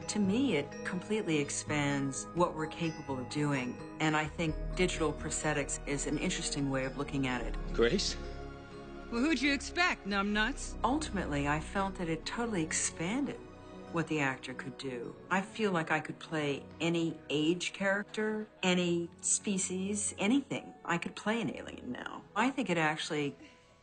To me, it completely expands what we're capable of doing. And I think digital prosthetics is an interesting way of looking at it. Grace? Well, who'd you expect, numbnuts? Ultimately, I felt that it totally expanded what the actor could do. I feel like I could play any age character, any species, anything. I could play an alien now. I think it actually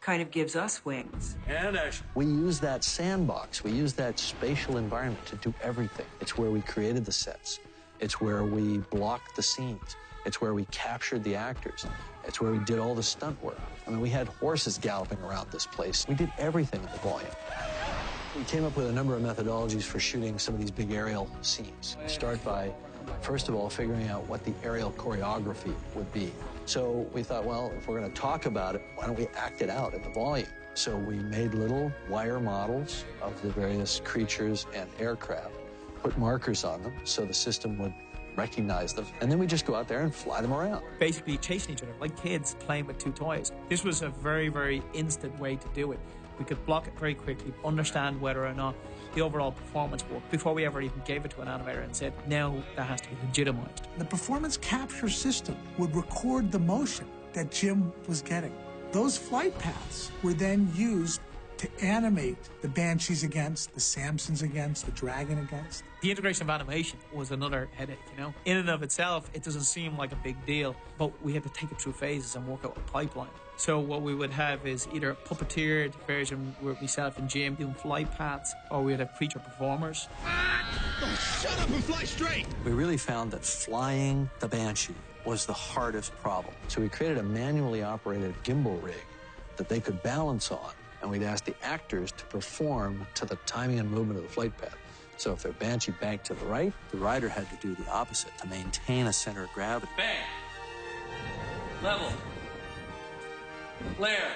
kind of gives us wings. And action. We use that sandbox. We use that spatial environment to do everything. It's where we created the sets. It's where we blocked the scenes. It's where we captured the actors. It's where we did all the stunt work. I mean, we had horses galloping around this place. We did everything in the volume. We came up with a number of methodologies for shooting some of these big aerial scenes. Start by, first of all, figuring out what the aerial choreography would be. So we thought, well, if we're going to talk about it, why don't we act it out in the volume? So we made little wire models of the various creatures and aircraft, put markers on them so the system would recognize them, and then we just go out there and fly them around. Basically chasing each other, like kids playing with two toys. This was a very, very instant way to do it. We could block it very quickly, understand whether or not the overall performance worked before we ever even gave it to an animator and said, now that has to be legitimized. The performance capture system would record the motion that Jim was getting. Those flight paths were then used to animate the Banshees against, the Samsons against, the Dragon against. The integration of animation was another headache, you know. In and of itself, it doesn't seem like a big deal, but we had to take it through phases and work out a pipeline. So what we would have is either a puppeteered version where myself and Jim doing flight paths, or we'd have creature performers. Oh, shut up and fly straight! We really found that flying the Banshee was the hardest problem. So we created a manually operated gimbal rig that they could balance on, and we'd ask the actors to perform to the timing and movement of the flight path. So if their Banshee banked to the right, the rider had to do the opposite to maintain a center of gravity. Bang! Level. Flare.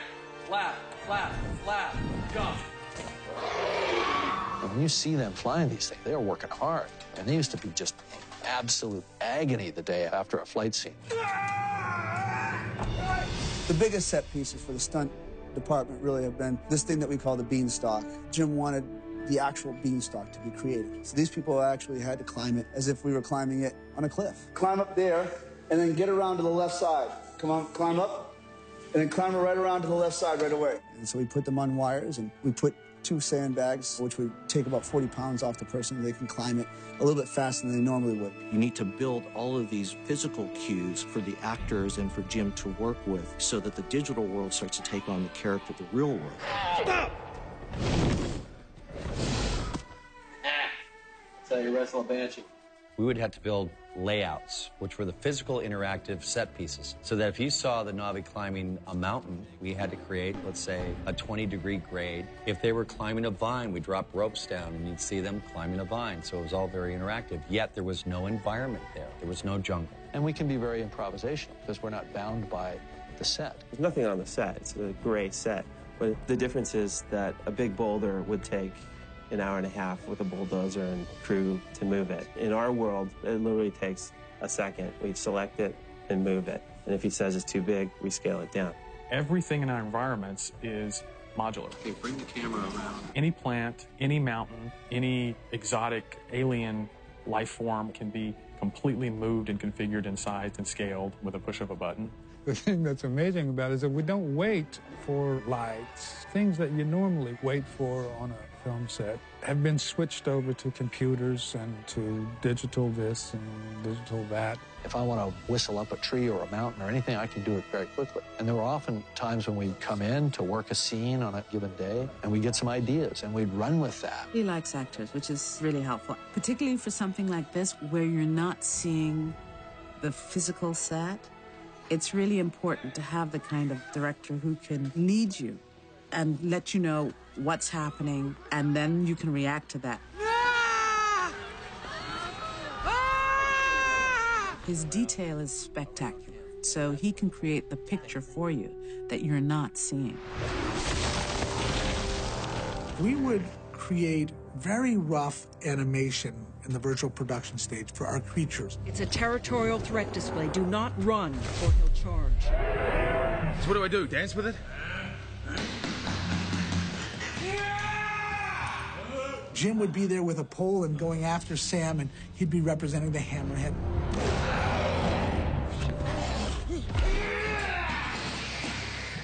Flap. flap, jump. And when you see them flying these things, they're working hard. And they used to be just absolute agony the day after a flight scene. The biggest set pieces for the stunt department really have been this thing that we call the beanstalk. Jim wanted the actual beanstalk to be created. So these people actually had to climb it as if we were climbing it on a cliff. Climb up there and then get around to the left side. Come on, climb up, and then climb right around to the left side right away. And so we put them on wires, and we put 2 sandbags, which would take about 40 pounds off the person. They can climb it a little bit faster than they normally would. You need to build all of these physical cues for the actors and for Jim to work with so that the digital world starts to take on the character of the real world. Stop! That's how you wrestle a banshee. We would have to build layouts, which were the physical interactive set pieces. So that if you saw the Na'vi climbing a mountain, we had to create, let's say, a 20-degree grade. If they were climbing a vine, we dropped ropes down and you'd see them climbing a vine. So it was all very interactive. Yet there was no environment there. There was no jungle. And we can be very improvisational because we're not bound by the set. There's nothing on the set. It's a gray set. But the difference is that a big boulder would take an hour and a half with a bulldozer and crew to move it. In our world, it literally takes a second. We select it and move it. And if he says it's too big, we scale it down. Everything in our environments is modular. Okay, bring the camera around. Any plant, any mountain, any exotic alien life form can be completely moved and configured and sized and scaled with a push of a button. The thing that's amazing about it is that we don't wait for lights. Things that you normally wait for on a film set have been switched over to computers and to digital this and digital that. If I want to whistle up a tree or a mountain or anything, I can do it very quickly. And there were often times when we'd come in to work a scene on a given day, and we'd get some ideas, and we'd run with that. He likes actors, which is really helpful, particularly for something like this where you're not seeing the physical set. It's really important to have the kind of director who can lead you and let you know what's happening, and then you can react to that. His detail is spectacular, so he can create the picture for you that you're not seeing. We would create very rough animation in the virtual production stage for our creatures. It's a territorial threat display. Do not run, or he'll charge. So what do? Dance with it? Jim would be there with a pole and going after Sam, and he'd be representing the hammerhead.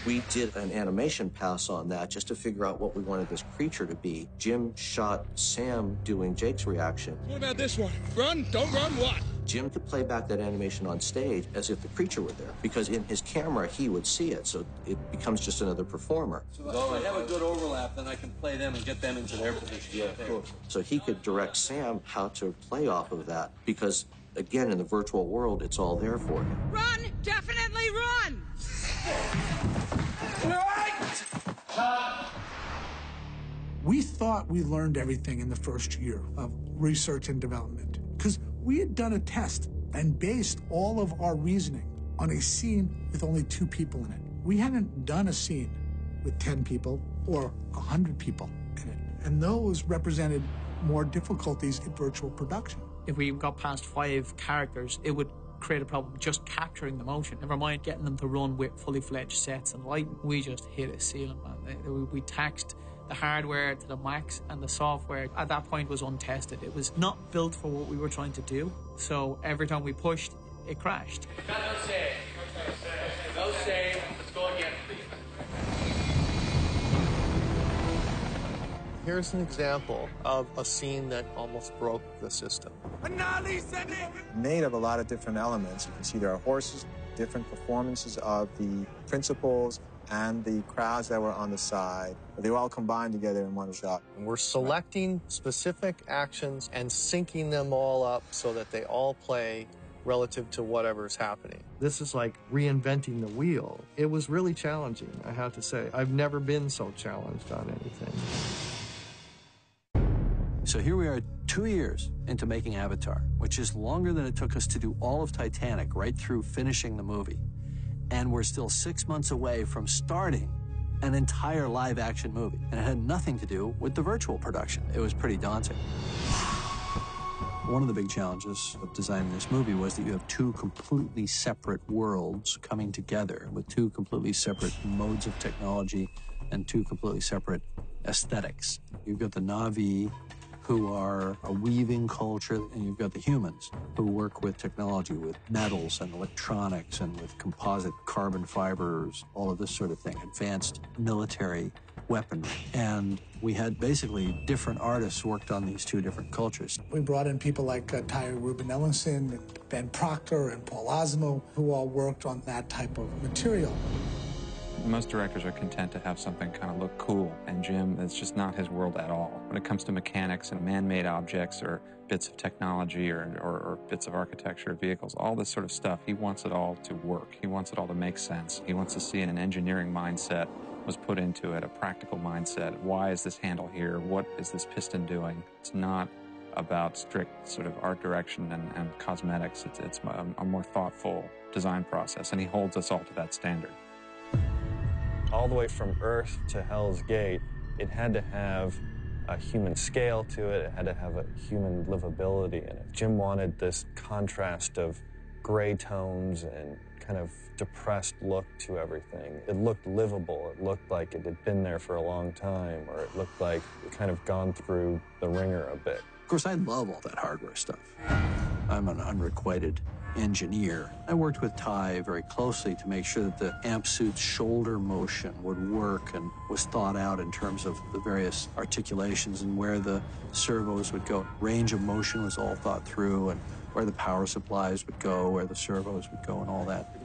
We did an animation pass on that just to figure out what we wanted this creature to be. Jim shot Sam doing Jake's reaction. What about this one? Run? Don't run what? Jim could play back that animation on stage as if the creature were there, because in his camera, he would see it, so it becomes just another performer. So if I have a good overlap, then I can play them and get them into their position. Yeah, of course. So he could direct Sam how to play off of that, because, again, in the virtual world, it's all there for him. Run! Definitely run! We thought we learned everything in the first year of research and development, because we had done a test and based all of our reasoning on a scene with only 2 people in it. We hadn't done a scene with 10 people or 100 people in it, and those represented more difficulties in virtual production. If we got past 5 characters, it would create a problem just capturing the motion. Never mind getting them to run with fully fledged sets and lighting. We just hit a ceiling, man. We taxed the hardware to the max, and the software at that point was untested. It was not built for what we were trying to do. So every time we pushed, it crashed. Got no save. No save. Let's go again, please. Here's an example of a scene that almost broke the system. Made of a lot of different elements. You can see there are horses, different performances of the principals and the crowds that were on the side. They were all combined together in one shot. And we're selecting specific actions and syncing them all up so that they all play relative to whatever's happening. This is like reinventing the wheel. It was really challenging, I have to say. I've never been so challenged on anything. So here we are 2 years into making Avatar, which is longer than it took us to do all of Titanic right through finishing the movie. And we're still 6 months away from starting an entire live-action movie, and it had nothing to do with the virtual production. It was pretty daunting. One of the big challenges of designing this movie was that you have two completely separate worlds coming together with two completely separate modes of technology and two completely separate aesthetics. You've got the Na'vi, who are a weaving culture, and you've got the humans who work with technology, with metals and electronics and with composite carbon fibers, all of this sort of thing, advanced military weaponry. And we had basically different artists worked on these two different cultures. We brought in people like Ty Ruben Ellenson and Ben Proctor and Paul Osmo, who all worked on that type of material. Most directors are content to have something kind of look cool, and Jim, that's just not his world at all. When it comes to mechanics and man-made objects or bits of technology or bits of architecture, vehicles, all this sort of stuff, he wants it all to work. He wants it all to make sense. He wants to see an engineering mindset was put into it, a practical mindset. Why is this handle here? What is this piston doing? It's not about strict sort of art direction and cosmetics. It's a more thoughtful design process, and he holds us all to that standard. All the way from Earth to Hell's Gate, it had to have a human scale to it. It had to have a human livability in it. Jim wanted this contrast of gray tones and kind of depressed look to everything. It looked livable. It looked like it had been there for a long time, or it looked like it kind of gone through the ringer a bit. Of course, I love all that hardware stuff. I'm an unrequited engineer. I worked with Ty very closely to make sure that the amp suit's shoulder motion would work and was thought out in terms of the various articulations and where the servos would go. Range of motion was all thought through, and where the power supplies would go, where the servos would go, and all that.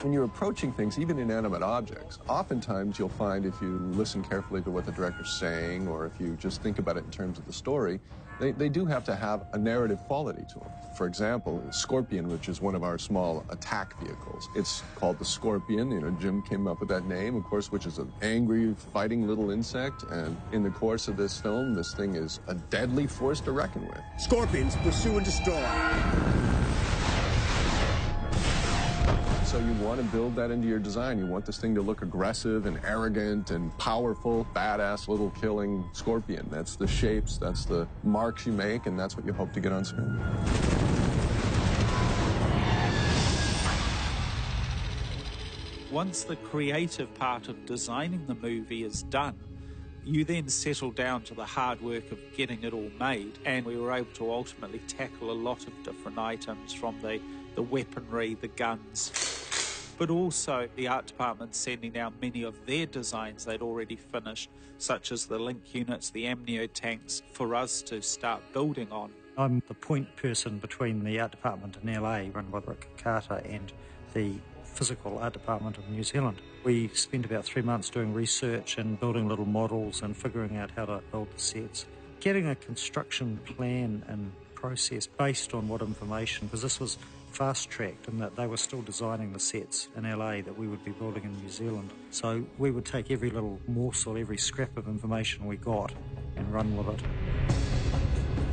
When you're approaching things, even inanimate objects, oftentimes you'll find if you listen carefully to what the director's saying, or if you just think about it in terms of the story, they do have to have a narrative quality to them. For example, Scorpion, which is one of our small attack vehicles. It's called the Scorpion. You know, Jim came up with that name, of course, which is an angry, fighting little insect. And in the course of this film, this thing is a deadly force to reckon with. Scorpions, pursue and destroy. So you want to build that into your design. You want this thing to look aggressive and arrogant and powerful, badass little killing scorpion. That's the shapes, that's the marks you make, and that's what you hope to get on screen. Once the creative part of designing the movie is done, you then settle down to the hard work of getting it all made, and we were able to ultimately tackle a lot of different items, from the weaponry, the guns, but also the art department sending out many of their designs they'd already finished, such as the link units, the amnio tanks, for us to start building on. I'm the point person between the art department in LA, run by Rick Carter, and the physical art department of New Zealand. We spent about 3 months doing research and building little models and figuring out how to build the sets. Getting a construction plan and process based on what information, because this was fast-tracked in that they were still designing the sets in LA that we would be building in New Zealand. So we would take every little morsel, every scrap of information we got and run with it.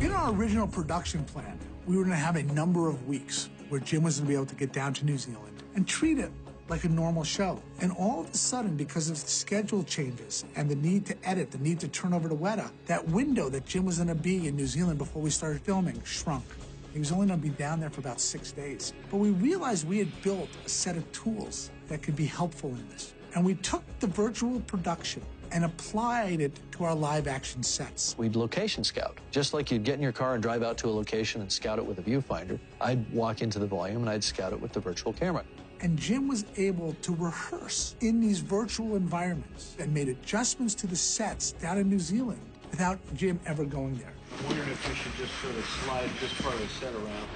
In our original production plan, we were going to have a number of weeks where Jim was going to be able to get down to New Zealand and treat it like a normal show. And all of a sudden, because of the schedule changes and the need to edit, the need to turn over to Weta, that window that Jim was going to be in New Zealand before we started filming shrunk. He was only going to be down there for about 6 days. But we realized we had built a set of tools that could be helpful in this. And we took the virtual production and applied it to our live action sets. We'd location scout. Just like you'd get in your car and drive out to a location and scout it with a viewfinder, I'd walk into the volume and I'd scout it with the virtual camera. And Jim was able to rehearse in these virtual environments and made adjustments to the sets down in New Zealand without Jim ever going there. I'm wondering if we should just sort of slide this part of the set around.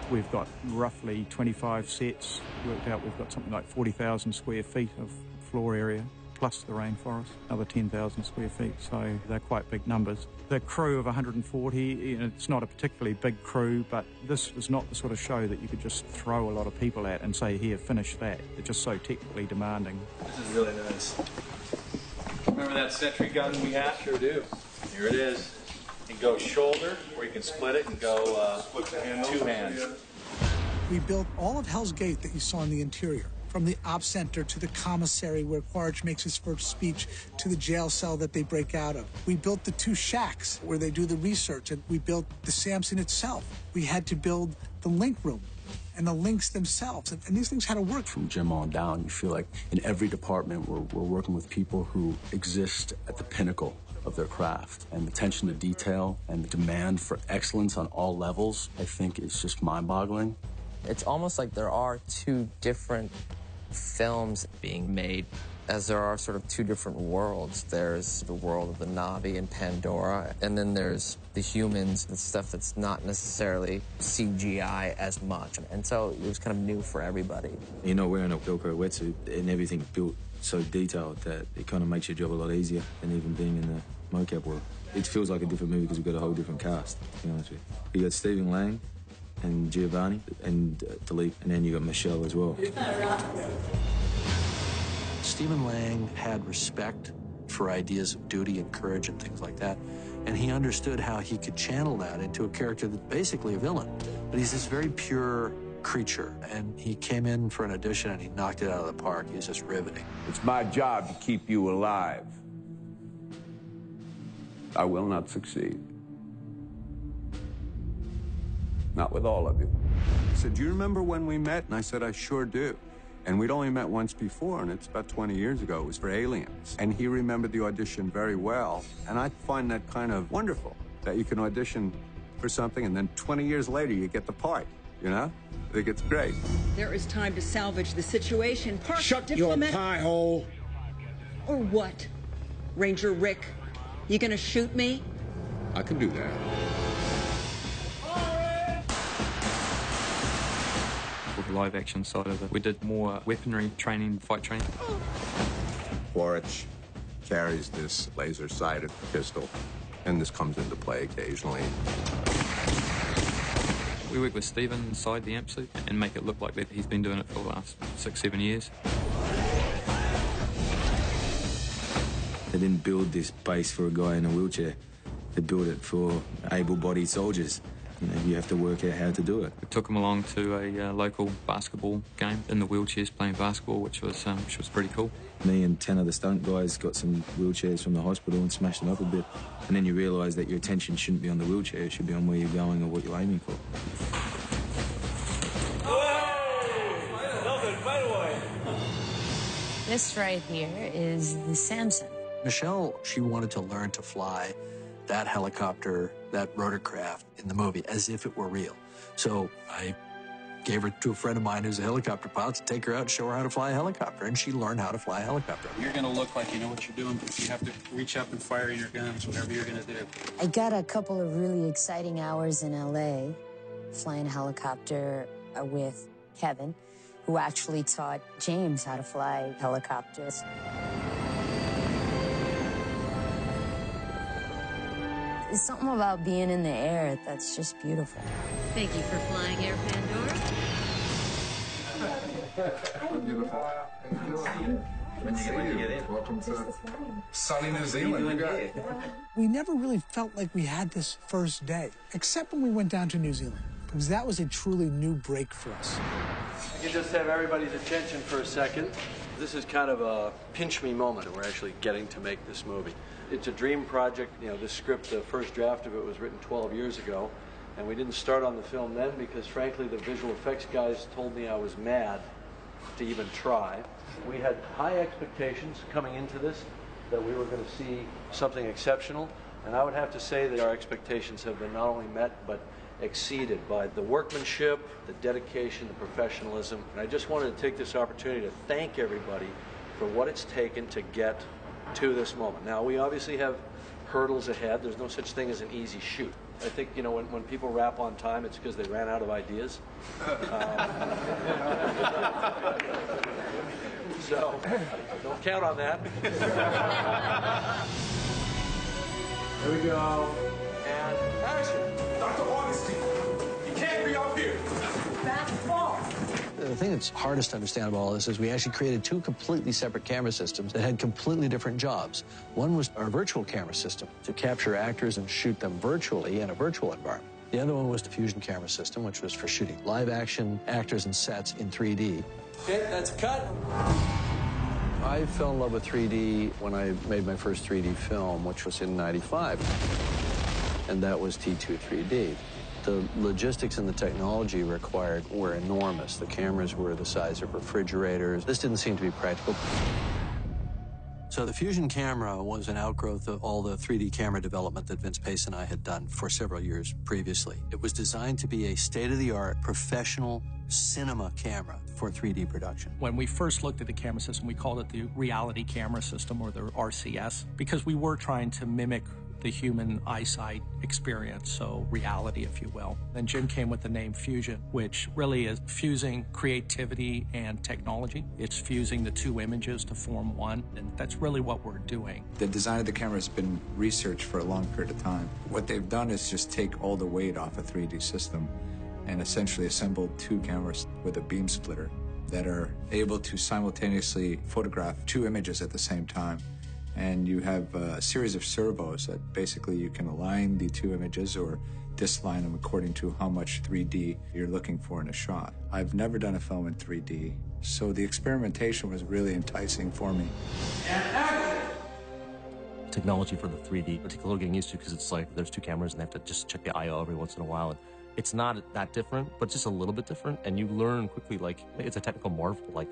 We've got roughly 25 sets worked out. We've got something like 40,000 square feet of floor area, plus the rainforest, another 10,000 square feet, so they're quite big numbers. The crew of 140, it's not a particularly big crew, but this was not the sort of show that you could just throw a lot of people at and say, here, finish that. It's just so technically demanding. This is really nice. Remember that sentry gun we had? Sure do. Here it is. You can go shoulder, or you can split it and go two hands. We built all of Hell's Gate that you saw in the interior, from the op center to the commissary where Quaritch makes his first speech to the jail cell that they break out of. We built the 2 shacks where they do the research, and we built the Samson itself. We had to build the link room and the links themselves, and these things had to work. From Jim on down, you feel like in every department we're working with people who exist at the pinnacle of their craft, and the attention to detail and the demand for excellence on all levels, I think, is just mind-boggling. It's almost like there are 2 different films being made, as there are sort of 2 different worlds. There's the world of the Na'vi and Pandora, and then there's the humans, the stuff that's not necessarily CGI as much. And so it was kind of new for everybody. You're not wearing a Velcro wetsuit, and everything's built so detailed that it kind of makes your job a lot easier than even being in the mocap world. It feels like a different movie because we've got a whole different cast, to be honest with you. You got Stephen Lang and Giovanni and Philippe, and then you got Michelle as well. Stephen Lang had respect for ideas of duty and courage and things like that, and he understood how he could channel that into a character that's basically a villain. But he's this very pure creature, and he came in for an audition and he knocked it out of the park. He was just riveting. It's my job to keep you alive. I will not succeed. Not with all of you. He said, "Do you remember when we met?" And I said, "I sure do." And we'd only met once before, and it's about 20 years ago. It was for Aliens. And he remembered the audition very well. And I find that kind of wonderful, that you can audition for something, and then 20 years later, you get the part, you know? I think it's great. There is time to salvage the situation. Shut your pie hole! Or what? Ranger Rick, you gonna shoot me? I can do that. For the live action side of it, we did more weaponry training, fight training. Quaritch carries this laser-sighted pistol, and this comes into play occasionally. We work with Stephen inside the amp suit and make it look like that he's been doing it for the last 6-7 years. They didn't build this base for a guy in a wheelchair. They built it for able-bodied soldiers. You know, you have to work out how to do it. We took him along to a local basketball game in the wheelchairs playing basketball, which was pretty cool. Me and 10 of the stunt guys got some wheelchairs from the hospital and smashed them up a bit. And then you realise that your attention shouldn't be on the wheelchair, it should be on where you're going or what you're aiming for. This right here is the Samson. Michelle, she wanted to learn to fly that helicopter, that rotorcraft in the movie as if it were real. So I gave her to a friend of mine who's a helicopter pilot to take her out and show her how to fly a helicopter, and she learned how to fly a helicopter. You're going to look like you know what you're doing, but you have to reach up and fire your guns, whatever you're going to do. I got a couple of really exciting hours in LA flying a helicopter with Kevin, who actually taught James how to fly helicopters. There's something about being in the air that's just beautiful. Thank you for flying Air Pandora. When you get in. Welcome to sunny New Zealand. We never really felt like we had this first day, except when we went down to New Zealand, because that was a truly new break for us. I can just have everybody's attention for a second. This is kind of a pinch me moment. We're actually getting to make this movie. It's a dream project. You know, this script, the first draft of it was written 12 years ago, and we didn't start on the film then because, frankly, the visual effects guys told me I was mad to even try. We had high expectations coming into this, that we were going to see something exceptional, and I would have to say that our expectations have been not only met, but exceeded by the workmanship, the dedication, the professionalism. And I just wanted to take this opportunity to thank everybody for what it's taken to get to this moment. Now, we obviously have hurdles ahead. There's no such thing as an easy shoot. I think, you know, when people wrap on time, it's because they ran out of ideas. So, don't count on that. Here we go. And action. Dr. Augustine, you can't be up here. That's false. The thing that's hardest to understand about all this is we actually created 2 completely separate camera systems that had completely different jobs. One was our virtual camera system to capture actors and shoot them virtually in a virtual environment. The other one was the Fusion camera system, which was for shooting live action actors and sets in 3D. Okay, that's a cut. I fell in love with 3D when I made my first 3D film, which was in '95, and that was T2 3D. The logistics and the technology required were enormous. The cameras were the size of refrigerators. This didn't seem to be practical. So the Fusion camera was an outgrowth of all the 3D camera development that Vince Pace and I had done for several years previously. It was designed to be a state-of-the-art professional cinema camera for 3D production. When we first looked at the camera system, we called it the reality camera system, or the RCS, because we were trying to mimic the human eyesight experience, so reality, if you will. Then Jim came with the name Fusion, which really is fusing creativity and technology. It's fusing the two images to form one, and that's really what we're doing. The design of the camera has been researched for a long period of time. What they've done is just take all the weight off a 3D system and essentially assembled two cameras with a beam splitter that are able to simultaneously photograph two images at the same time. And you have a series of servos that basically you can align the two images or disalign them according to how much 3D you're looking for in a shot. I've never done a film in 3D, so the experimentation was really enticing for me. Technology for the 3D, it takes a little getting used to because it's like there's two cameras and they have to just check the I/O every once in a while. And it's not that different, but just a little bit different. And you learn quickly, like, it's a technical marvel, like,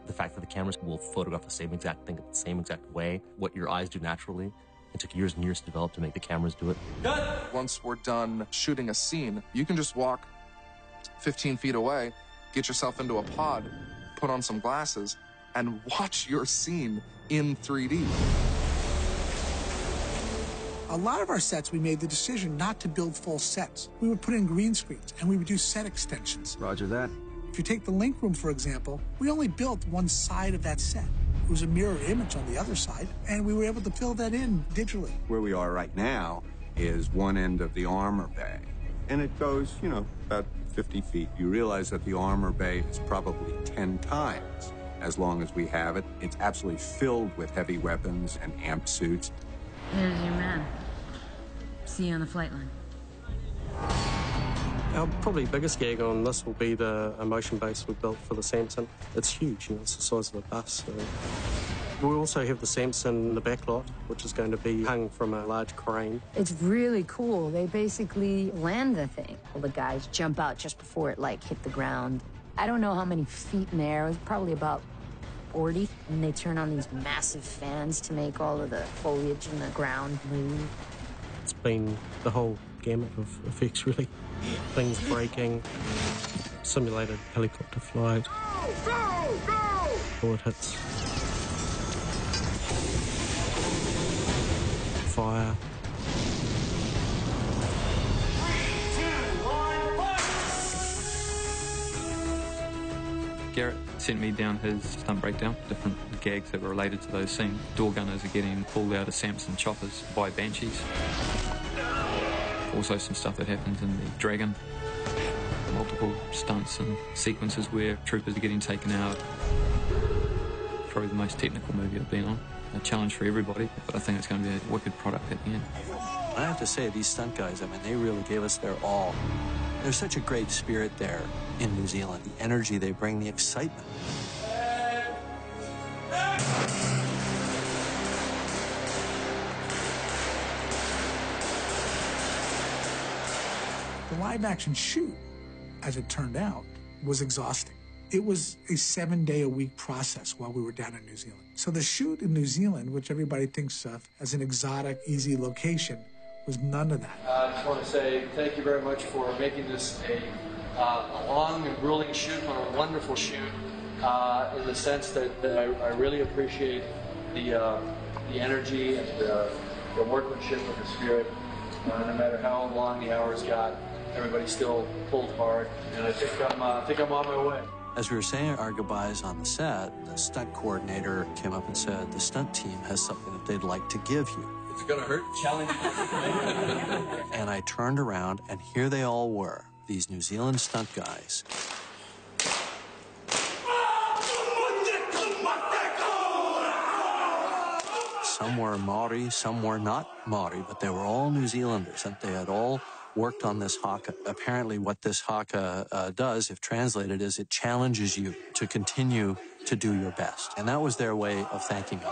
the fact that the cameras will photograph the same exact thing the same exact way, what your eyes do naturally. It took years and years to develop to make the cameras do it. Once we're done shooting a scene, you can just walk 15 feet away, get yourself into a pod, put on some glasses, and watch your scene in 3D. A lot of our sets, we made the decision not to build full sets. We would put in green screens, and we would do set extensions. Roger that. If you take the Link Room, for example, we only built one side of that set. It was a mirror image on the other side, and we were able to fill that in digitally. Where we are right now is one end of the armor bay, and it goes, you know, about 50 feet. You realize that the armor bay is probably 10 times as long as we have it. It's absolutely filled with heavy weapons and amp suits. There's your man. See you on the flight line. Our probably biggest gag on this will be the motion base we built for the Samson. It's huge, you know, it's the size of a bus. So. We also have the Samson in the back lot, which is going to be hung from a large crane. It's really cool. They basically land the thing. All the guys jump out just before it, like, hit the ground. I don't know how many feet in the air. It was probably about 40. And they turn on these massive fans to make all of the foliage in the ground move. It's been the whole gamut of effects, really. Things breaking, simulated helicopter flight, bullet hits, fire. Garrett sent me down his stunt breakdown, different gags that were related to those scenes. Door gunners are getting pulled out of Samson choppers by Banshees. Also some stuff that happens in the Dragon. Multiple stunts and sequences where troopers are getting taken out. Probably the most technical movie I've been on. A challenge for everybody, but I think it's going to be a wicked product at the end. I have to say, these stunt guys, I mean, they really gave us their all. There's such a great spirit there in New Zealand. The energy they bring, the excitement. The live-action shoot, as it turned out, was exhausting. It was a 7-day-a-week process while we were down in New Zealand. So the shoot in New Zealand, which everybody thinks of as an exotic, easy location, was none of that. I just want to say thank you very much for making this a long and grueling shoot, but a wonderful shoot, in the sense that I really appreciate the energy and the workmanship of the spirit. No matter how long the hours got, everybody still pulled hard, and I think I'm on my way. As we were saying our goodbyes on the set, the stunt coordinator came up and said, the stunt team has something that they'd like to give you. Is it gonna hurt? Challenge. And I turned around, and here they all were, these New Zealand stunt guys. Some were Maori, some were not Maori, but they were all New Zealanders, and they had all worked on this haka. Apparently what this haka does, if translated, is it challenges you to continue to do your best. And that was their way of thanking me.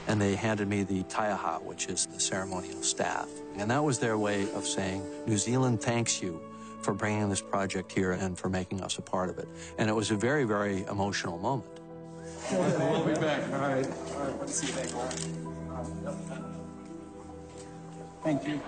And they handed me the taiaha, which is the ceremonial staff. And that was their way of saying, New Zealand thanks you for bringing this project here and for making us a part of it. And it was a very, very emotional moment. We'll be back. All right. All right. Let's see you back. Thank you.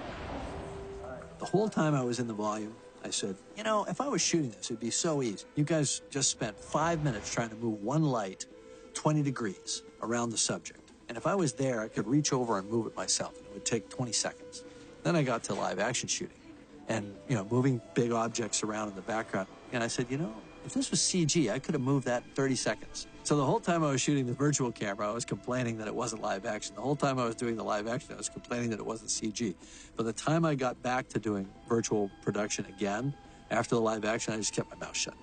The whole time I was in the volume, I said, you know, if I was shooting this, it'd be so easy. You guys just spent 5 minutes trying to move one light 20 degrees around the subject. And if I was there, I could reach over and move it myself. And it would take 20 seconds. Then I got to live action shooting and, you know, moving big objects around in the background. And I said, you know, if this was CG, I could have moved that in 30 seconds. So the whole time I was shooting the virtual camera, I was complaining that it wasn't live action. The whole time I was doing the live action, I was complaining that it wasn't CG. By the time I got back to doing virtual production again, after the live action, I just kept my mouth shut.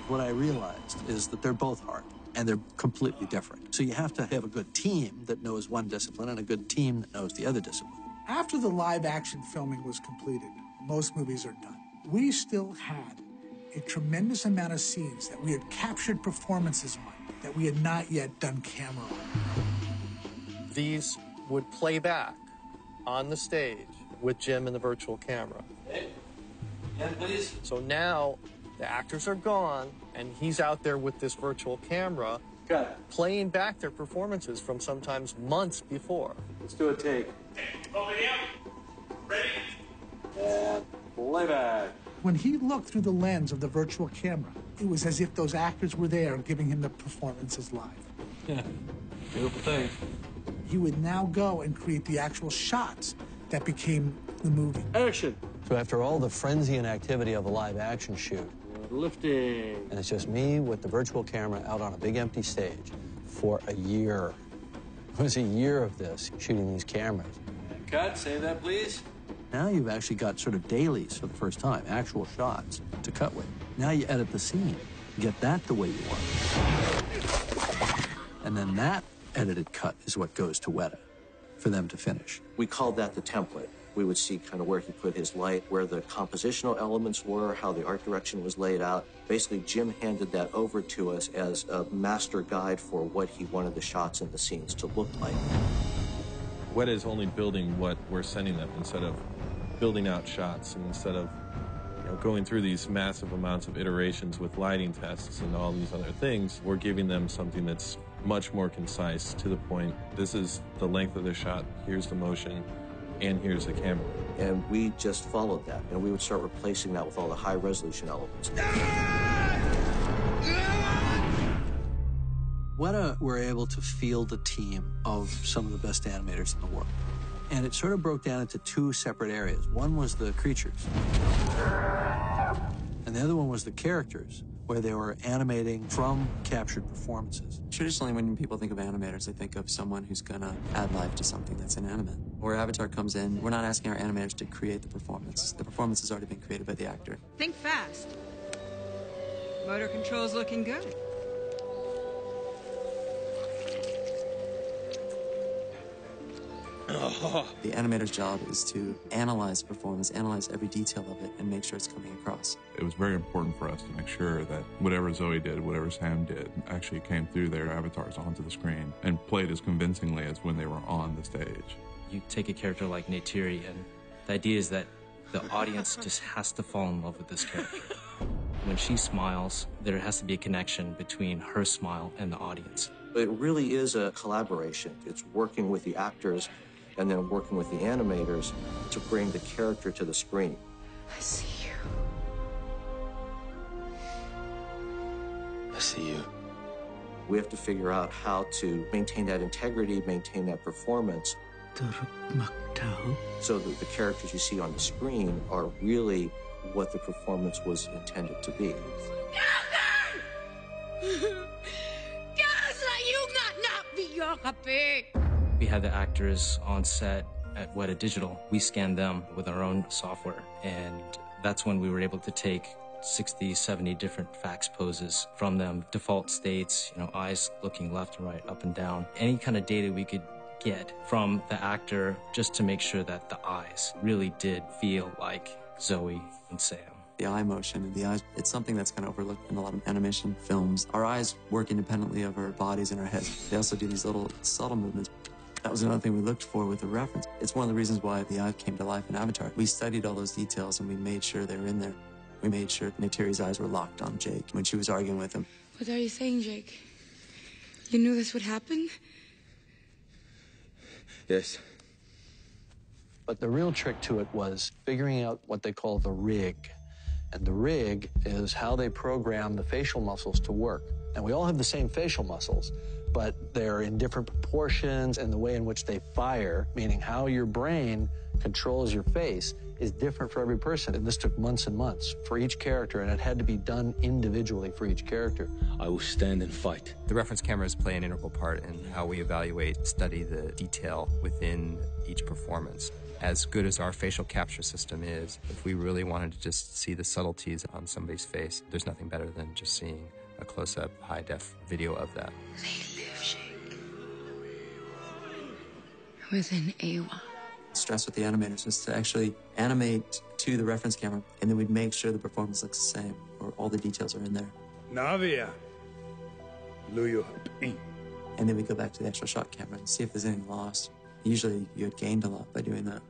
What I realized is that they're both hard, and they're completely different. So you have to have a good team that knows one discipline and a good team that knows the other discipline. After the live action filming was completed, most movies are done. We still had a tremendous amount of scenes that we had captured performances on that we had not yet done camera on. These would play back on the stage with Jim and the virtual camera. Yeah, please. So now the actors are gone, and he's out there with this virtual camera playing back their performances from sometimes months before. Let's do a take. Over here. Ready? And playback. When he looked through the lens of the virtual camera, it was as if those actors were there giving him the performances live. Yeah, beautiful thing. He would now go and create the actual shots that became the movie. Action. So after all the frenzy and activity of a live action shoot, lifting. And it's just me with the virtual camera out on a big empty stage for a year. It was a year of this, shooting these cameras. Cut, say that, please. Now you've actually got sort of dailies for the first time, actual shots to cut with. Now you edit the scene, get that the way you want. And then that edited cut is what goes to Weta for them to finish. We called that the template. We would see kind of where he put his light, where the compositional elements were, how the art direction was laid out. Basically, Jim handed that over to us as a master guide for what he wanted the shots and the scenes to look like. Weta is only building what we're sending them instead of building out shots, and instead of going through these massive amounts of iterations with lighting tests and all these other things. We're giving them something that's much more concise, to the point. This is the length of the shot, here's the motion, and here's the camera. And we just followed that, and we would start replacing that with all the high-resolution elements. Weta were able to field a team of some of the best animators in the world. And it sort of broke down into two separate areas. One was the creatures, and the other one was the characters, where they were animating from captured performances. Traditionally, when people think of animators, they think of someone who's gonna add life to something that's inanimate. Where Avatar comes in, we're not asking our animators to create the performance. The performance has already been created by the actor. Think fast. Motor control's looking good. The animator's job is to analyze performance, analyze every detail of it, and make sure it's coming across. It was very important for us to make sure that whatever Zoe did, whatever Sam did, actually came through their avatars onto the screen and played as convincingly as when they were on the stage. You take a character like Neytiri, and the idea is that the audience just has to fall in love with this character. When she smiles, there has to be a connection between her smile and the audience. It really is a collaboration. It's working with the actors and then working with the animators to bring the character to the screen. I see you. I see you. We have to figure out how to maintain that integrity, maintain that performance, so that the characters you see on the screen are really what the performance was intended to be. We had the actors on set at Weta Digital. We scanned them with our own software, and that's when we were able to take 60, 70 different fax poses from them, default states, eyes looking left and right, up and down. Any kind of data we could get from the actor just to make sure that the eyes really did feel like Zoe and Sam. The eye motion and the eyes, it's something that's kind of overlooked in a lot of animation films. Our eyes work independently of our bodies and our heads. They also do these little subtle movements. That was another thing we looked for with the reference. It's one of the reasons why the eye came to life in Avatar. We studied all those details and we made sure they were in there. We made sure Neytiri's eyes were locked on Jake when she was arguing with him. What are you saying, Jake? You knew this would happen? Yes. But the real trick to it was figuring out what they call the rig. And the rig is how they program the facial muscles to work. And we all have the same facial muscles, but they're in different proportions, and the way in which they fire, meaning how your brain controls your face, is different for every person. And this took months and months for each character, and it had to be done individually for each character. I will stand and fight. The reference cameras play an integral part in how we evaluate, study the detail within each performance. As good as our facial capture system is, if we really wanted to just see the subtleties on somebody's face, there's nothing better than just seeing a close-up, high-def video of that. They live, Jake. Within Eywa. The stress with the animators was to actually animate to the reference camera, and then we'd make sure the performance looks the same, or all the details are in there. Navia. Luyo. And then we go back to the actual shot camera and see if there's anything lost. Usually you had gained a lot by doing that.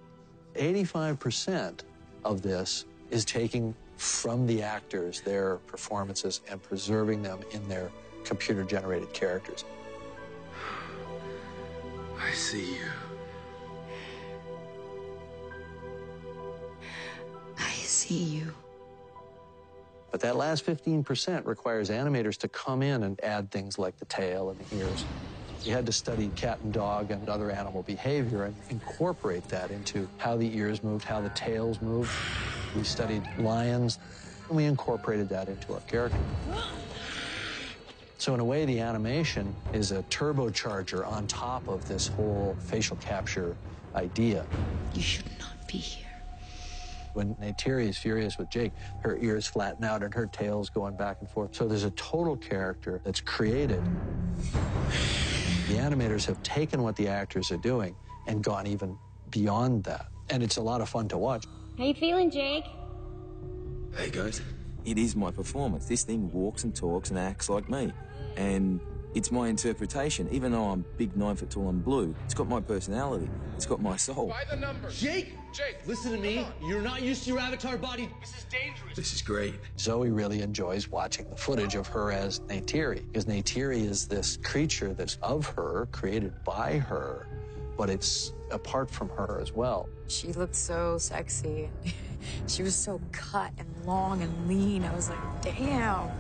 85% of this is taking from the actors their performances and preserving them in their computer-generated characters. I see you. I see you. But that last 15% requires animators to come in and add things like the tail and the ears. You had to study cat and dog and other animal behavior and incorporate that into how the ears moved, how the tails moved. We studied lions, and we incorporated that into our character. So in a way, the animation is a turbocharger on top of this whole facial capture idea. You should not be here. When Neytiri is furious with Jake, her ears flatten out and her tail's going back and forth. So there's a total character that's created. The animators have taken what the actors are doing and gone even beyond that. And it's a lot of fun to watch. How you feeling, Jake? Hey, guys. It is my performance. This thing walks and talks and acts like me. And it's my interpretation. Even though I'm big, 9 foot tall and blue, it's got my personality. It's got my soul. By the numbers. Jake! Jake! Listen to me. You're not used to your avatar body. This is dangerous. This is great. Zoe really enjoys watching the footage of her as Neytiri, because Neytiri is this creature that's of her, created by her, but it's apart from her as well. She looked so sexy. She was so cut and long and lean. I was like, damn.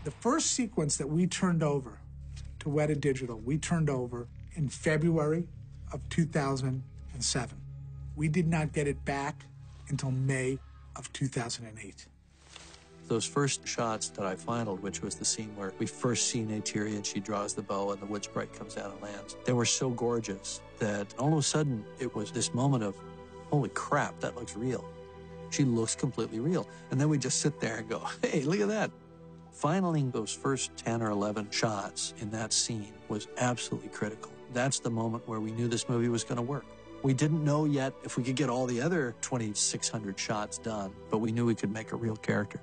The first sequence that we turned over to Weta Digital, we turned over in February of 2007. We did not get it back until May of 2008. Those first shots that I finaled, which was the scene where we first see Neytiri and she draws the bow and the wood sprite comes down and lands, they were so gorgeous that all of a sudden it was this moment of, holy crap, that looks real. She looks completely real. And then we just sit there and go, hey, look at that. Finaling those first 10 or 11 shots in that scene was absolutely critical. That's the moment where we knew this movie was going to work. We didn't know yet if we could get all the other 2,600 shots done, but we knew we could make a real character.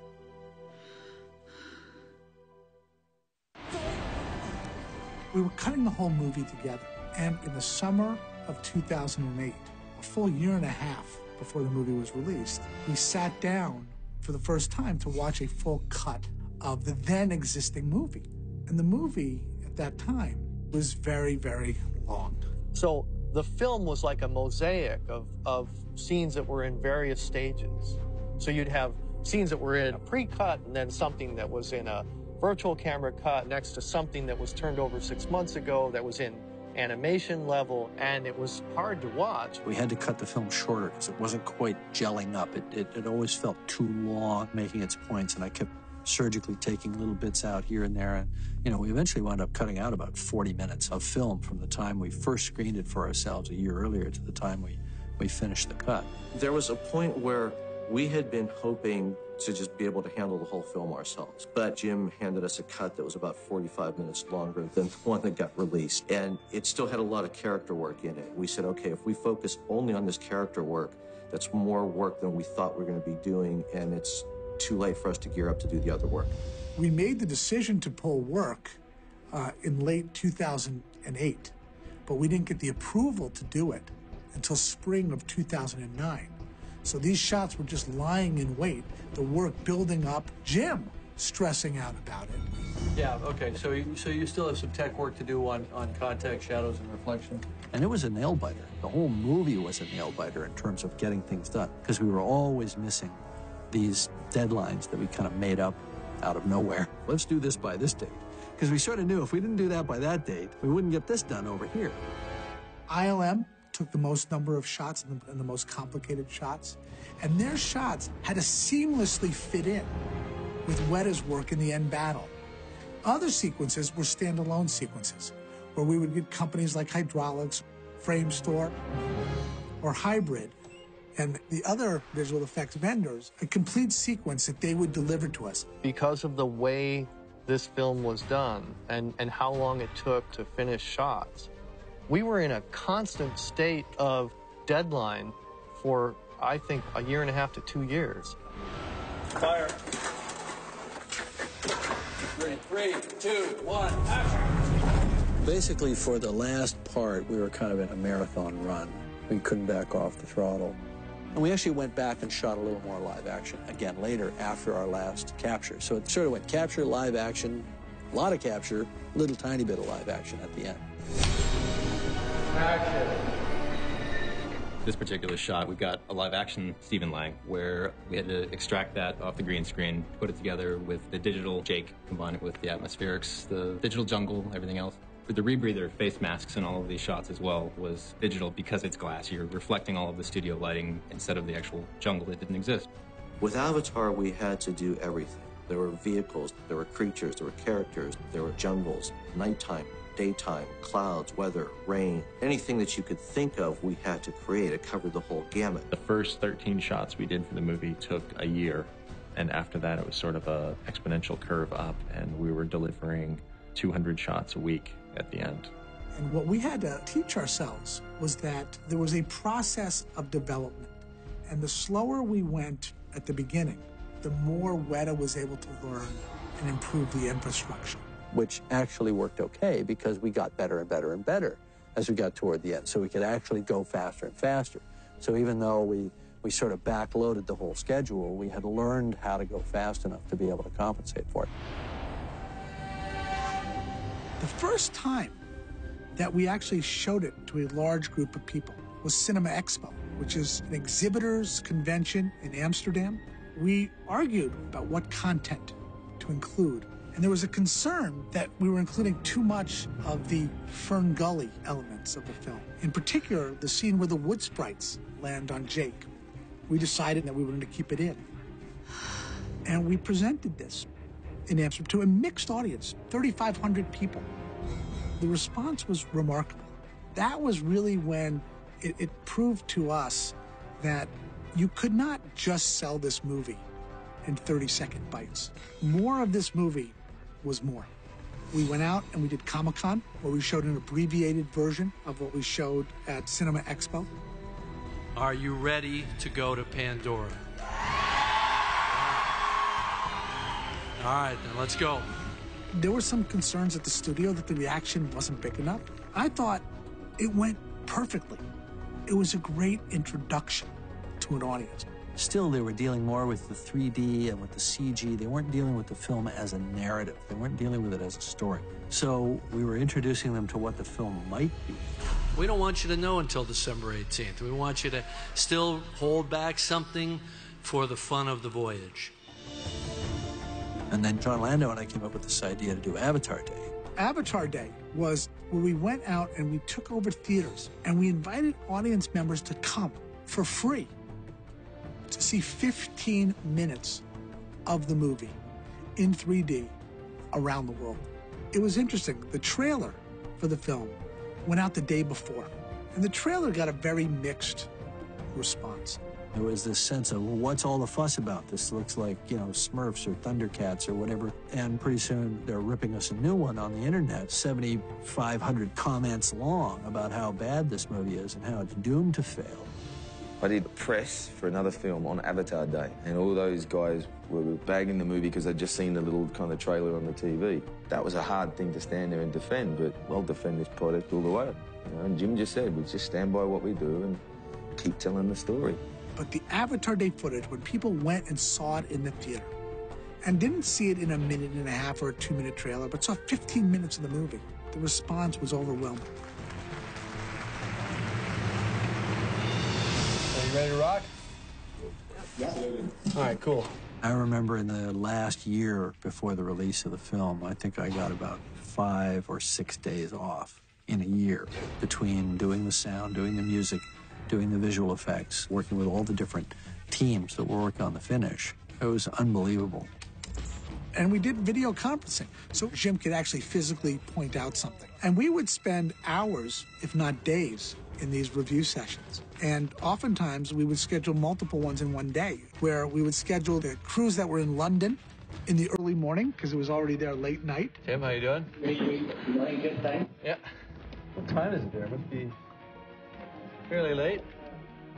We were cutting the whole movie together, and in the summer of 2008, a full year and a half before the movie was released, we sat down for the first time to watch a full cut of the then existing movie. And the movie at that time was very, very long. So the film was like a mosaic of scenes that were in various stages. So you'd have scenes that were in a pre-cut and then something that was in a virtual camera cut next to something that was turned over 6 months ago that was in animation level, and it was hard to watch. We had to cut the film shorter because it wasn't quite gelling up. It always felt too long making its points, and I kept surgically taking little bits out here and there. And, we eventually wound up cutting out about 40 minutes of film from the time we first screened it for ourselves a year earlier to the time we finished the cut. There was a point where We had been hoping to just be able to handle the whole film ourselves, but Jim handed us a cut that was about 45 minutes longer than the one that got released, and it still had a lot of character work in it. We said, okay, if we focus only on this character work, that's more work than we thought we were going to be doing, and it's too late for us to gear up to do the other work. We made the decision to pull work in late 2008, but we didn't get the approval to do it until spring of 2009. So these shots were just lying in wait, the work building up, Jim stressing out about it. Yeah, okay, so you still have some tech work to do on contact, shadows, and reflection. And it was a nail-biter. The whole movie was a nail-biter in terms of getting things done, because we were always missing these deadlines that we kind of made up out of nowhere. Let's do this by this date. Because we sort of knew if we didn't do that by that date, we wouldn't get this done over here. ILM took the most number of shots and the most complicated shots, and their shots had to seamlessly fit in with Weta's work in the end battle. Other sequences were standalone sequences, where we would get companies like Hydraulics, Framestore, or Hybrid, and the other visual effects vendors, a complete sequence that they would deliver to us. Because of the way this film was done and how long it took to finish shots, we were in a constant state of deadline for, I think, 1.5 to 2 years. Fire. 3, 2, 1, action! Basically, for the last part, we were kind of in a marathon run. We couldn't back off the throttle. And we actually went back and shot a little more live action again later after our last capture. So it sort of went capture, live action, a lot of capture, little tiny bit of live action at the end. Action. This particular shot, we got a live action Stephen Lang, where we had to extract that off the green screen, put it together with the digital Jake, combine it with the atmospherics, the digital jungle, everything else. With the rebreather face masks and all of these shots as well was digital because it's glass. You're reflecting all of the studio lighting instead of the actual jungle that didn't exist. With Avatar, we had to do everything. There were vehicles, there were creatures, there were characters, there were jungles, nighttime, daytime, clouds, weather, rain, anything that you could think of, we had to create. It covered the whole gamut. The first 13 shots we did for the movie took a year, and after that it was sort of a exponential curve up, and we were delivering 200 shots a week at the end. And what we had to teach ourselves was that there was a process of development, and the slower we went at the beginning, the more Weta was able to learn and improve the infrastructure. Which actually worked okay because we got better and better and better as we got toward the end. So we could actually go faster and faster. So even though we sort of backloaded the whole schedule, we had learned how to go fast enough to be able to compensate for it. The first time that we actually showed it to a large group of people was Cinema Expo, which is an exhibitors convention in Amsterdam. We argued about what content to include. And there was a concern that we were including too much of the Fern Gully elements of the film. In particular, the scene where the wood sprites land on Jake. We decided that we were going to keep it in. And we presented this in Amsterdam to a mixed audience, 3,500 people. The response was remarkable. That was really when it proved to us that you could not just sell this movie in 30-second bites. More of this movie was more. We went out and we did Comic-Con, where we showed an abbreviated version of what we showed at Cinema Expo. Are you ready to go to Pandora? All right, then let's go. There were some concerns at the studio that the reaction wasn't big enough. I thought it went perfectly. It was a great introduction to an audience. Still, they were dealing more with the 3D and with the CG. They weren't dealing with the film as a narrative. They weren't dealing with it as a story. So we were introducing them to what the film might be. We don't want you to know until December 18th. We want you to still hold back something for the fun of the voyage. And then John Lando and I came up with this idea to do Avatar Day. Avatar Day was where we went out and we took over theaters and we invited audience members to come for free to see 15 minutes of the movie in 3D around the world. It was interesting. The trailer for the film went out the day before, and the trailer got a very mixed response. There was this sense of, what's all the fuss about? This looks like, you know, Smurfs or Thundercats or whatever. And pretty soon they're ripping us a new one on the internet, 7,500 comments long about how bad this movie is and how it's doomed to fail. I did press for another film on Avatar Day, and all those guys were bagging the movie because they'd just seen the little kind of trailer on the TV. That was a hard thing to stand there and defend, but I'll defend this product all the way. You know, and Jim just said, we just stand by what we do and keep telling the story. But the Avatar Day footage, when people went and saw it in the theater, and didn't see it in a 1.5 or a 2-minute trailer, but saw 15 minutes of the movie, the response was overwhelming. Are you ready to rock? Yeah. All right, cool. I remember in the last year before the release of the film, I think I got about 5 or 6 days off in a year between doing the sound, doing the music, doing the visual effects, working with all the different teams that were working on the finish. It was unbelievable. And we did video conferencing, so Jim could actually physically point out something. And we would spend hours, if not days, in these review sessions. And oftentimes we would schedule multiple ones in one day, where we would schedule the crews that were in London in the early morning, because it was already there late night. Tim, how you doing? Great. Good, thanks. Yeah. What time is it there? It must be fairly late.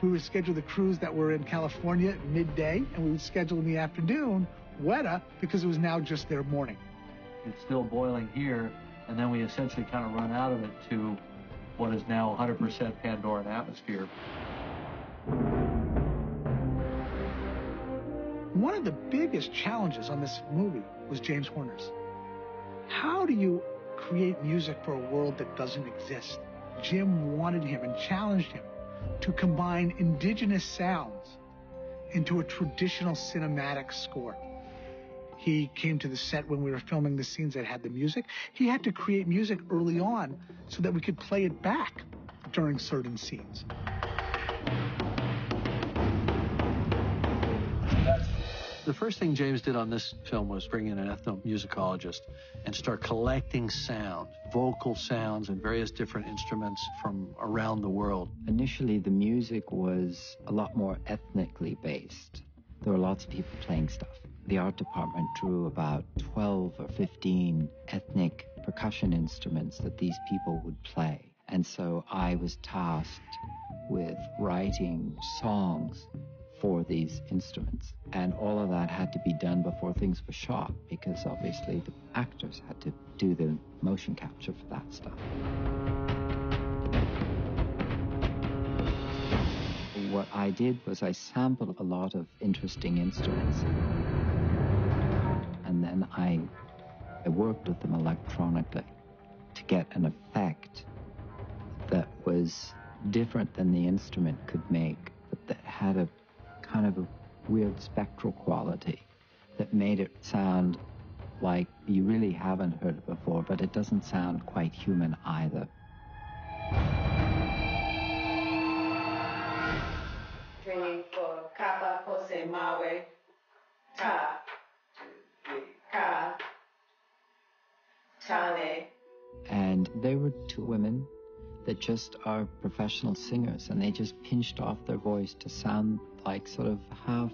We would schedule the crews that were in California at midday, and we would schedule in the afternoon Weta, because it was now just their morning. It's still boiling here, and then we essentially kind of run out of it to what is now 100% Pandoran atmosphere. One of the biggest challenges on this movie was James Horner's. How do you create music for a world that doesn't exist? Jim wanted him and challenged him to combine indigenous sounds into a traditional cinematic score. He came to the set when we were filming the scenes that had the music. He had to create music early on so that we could play it back during certain scenes. The first thing James did on this film was bring in an ethnomusicologist and start collecting sound, vocal sounds and various different instruments from around the world. Initially, the music was a lot more ethnically based. There were lots of people playing stuff. The art department drew about 12 or 15 ethnic percussion instruments that these people would play. And so I was tasked with writing songs for these instruments. And all of that had to be done before things were shot, because obviously the actors had to do the motion capture for that stuff. What I did was I sampled a lot of interesting instruments. And then I worked with them electronically to get an effect that was different than the instrument could make, but that had a kind of a weird spectral quality that made it sound like you really haven't heard it before, but it doesn't sound quite human either. Training for Kapa Pose Mawe, Ta, Ka, Tane. And they were two women that just are professional singers, and they just pinched off their voice to sound like sort of half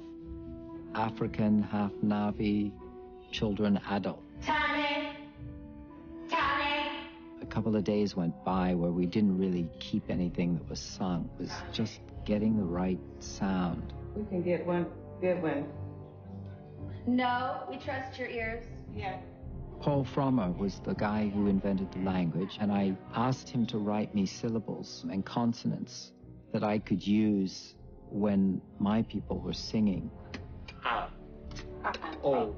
African, half Navi, children, adult. Tane, Tane. A couple of days went by where we didn't really keep anything that was sung. It was just getting the right sound. We can get one good one. No, we trust your ears. Yeah. Paul Frommer was the guy who invented the language, and I asked him to write me syllables and consonants that I could use when my people were singing. Oh.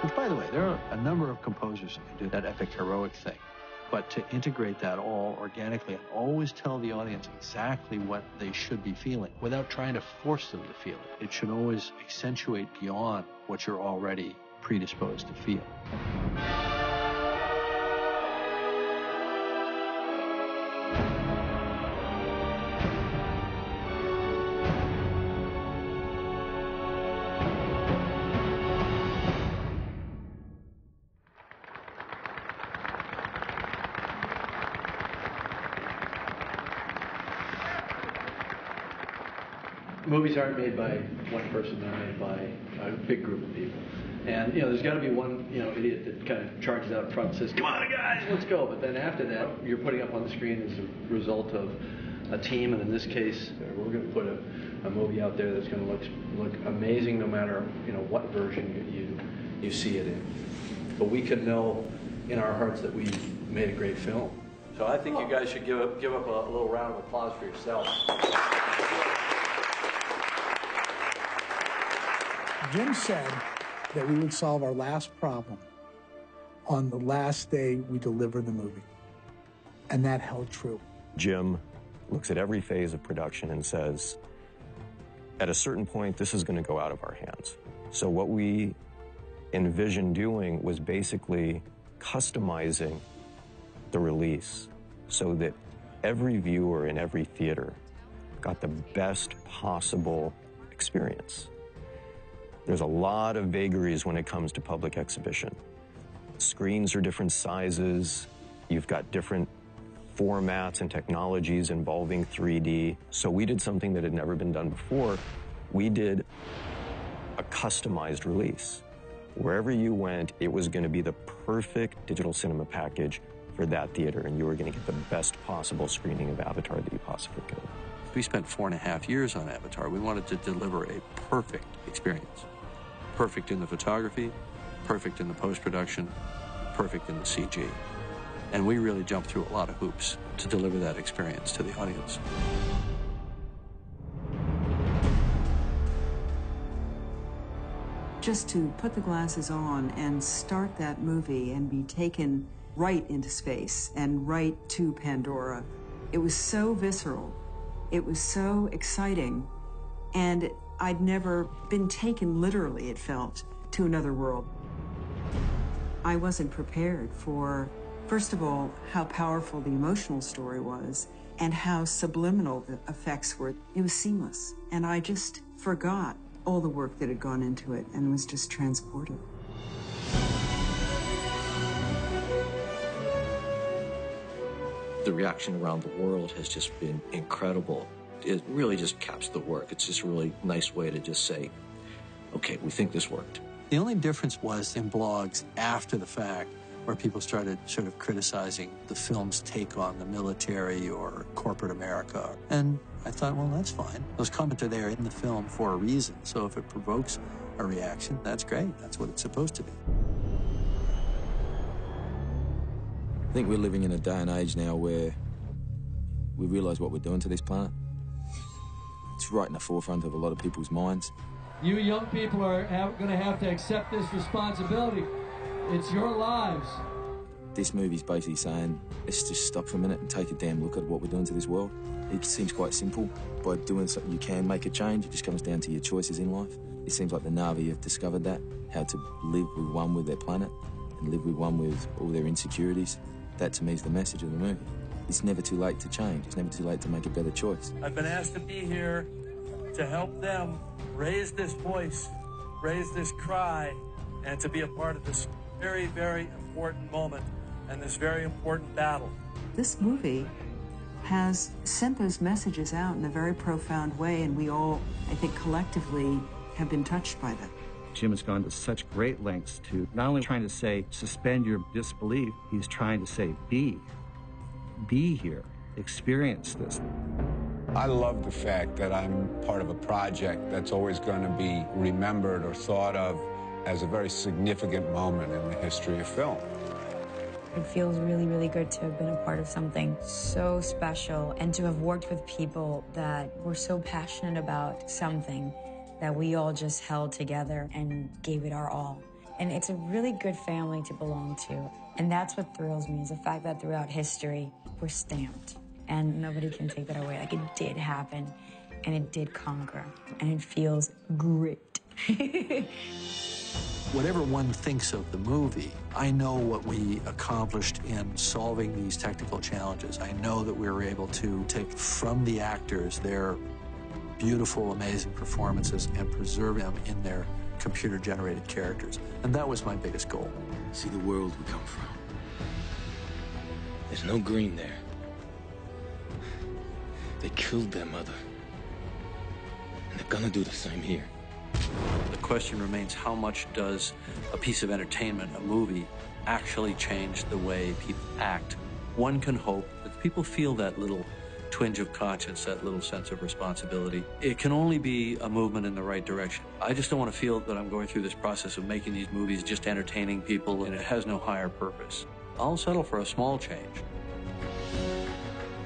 Which, by the way, there are a number of composers who can do that epic heroic thing. But to integrate that all organically and always tell the audience exactly what they should be feeling without trying to force them to feel it. It should always accentuate beyond what you're already predisposed to feel. Movies aren't made by one person, they're made by a big group of people. And, there's got to be one, idiot that kind of charges out in front and says, "Come on, guys, let's go." But then after that, you're putting up on the screen as a result of a team, and in this case, we're going to put a movie out there that's going to look amazing no matter, what version you see it in. But we can know in our hearts that we made a great film. So I think you guys should give up a little round of applause for yourselves. Jim said that we would solve our last problem on the last day we delivered the movie. And that held true. Jim looks at every phase of production and says, at a certain point, this is going to go out of our hands. So what we envisioned doing was basically customizing the release so that every viewer in every theater got the best possible experience. There's a lot of vagaries when it comes to public exhibition. Screens are different sizes. You've got different formats and technologies involving 3D. So we did something that had never been done before. We did a customized release. Wherever you went, it was going to be the perfect digital cinema package for that theater, and you were going to get the best possible screening of Avatar that you possibly could. We spent 4.5 years on Avatar. We wanted to deliver a perfect experience. Perfect in the photography, perfect in the post-production, perfect in the CG. And we really jumped through a lot of hoops to deliver that experience to the audience. Just to put the glasses on and start that movie and be taken right into space and right to Pandora, it was so visceral. It was so exciting. And I'd never been taken literally, it felt, to another world. I wasn't prepared for, first of all, how powerful the emotional story was and how subliminal the effects were. It was seamless. And I just forgot all the work that had gone into it and was just transported. The reaction around the world has just been incredible. It really just caps the work. It's just a really nice way to just say, okay, we think this worked. The only difference was in blogs after the fact, where people started sort of criticizing the film's take on the military or corporate America. And I thought, well, that's fine. Those comments are there in the film for a reason. So if it provokes a reaction, that's great. That's what it's supposed to be. I think we're living in a day and age now where we realize what we're doing to this planet. It's right in the forefront of a lot of people's minds. You young people are going to have to accept this responsibility. It's your lives. This movie's basically saying, let's just stop for a minute and take a damn look at what we're doing to this world. It seems quite simple. By doing something you can make a change. It just comes down to your choices in life. It seems like the Na'vi have discovered that, how to live with one with their planet and live with one with all their insecurities. That to me is the message of the movie. It's never too late to change. It's never too late to make a better choice. I've been asked to be here to help them raise this voice, raise this cry, and to be a part of this very, very important moment and this very important battle. This movie has sent those messages out in a very profound way, and we all, I think, collectively have been touched by them. Jim has gone to such great lengths to not only trying to say, suspend your disbelief, he's trying to say, be here, experience this. I love the fact that I'm part of a project that's always going to be remembered or thought of as a very significant moment in the history of film. It feels really, really good to have been a part of something so special and to have worked with people that were so passionate about something that we all just held together and gave it our all. And it's a really good family to belong to. And that's what thrills me, is the fact that throughout history, we're stamped. And nobody can take that away. Like, it did happen, and it did conquer, and it feels great. Whatever one thinks of the movie, I know what we accomplished in solving these technical challenges. I know that we were able to take from the actors their beautiful, amazing performances and preserve them in their computer-generated characters. And that was my biggest goal. See the world we come from. There's no green there. They killed their mother. And they're gonna do the same here. The question remains, how much does a piece of entertainment, a movie, actually change the way people act? One can hope that people feel that little twinge of conscience, that little sense of responsibility. It can only be a movement in the right direction. I just don't want to feel that I'm going through this process of making these movies just entertaining people and it has no higher purpose. I'll settle for a small change.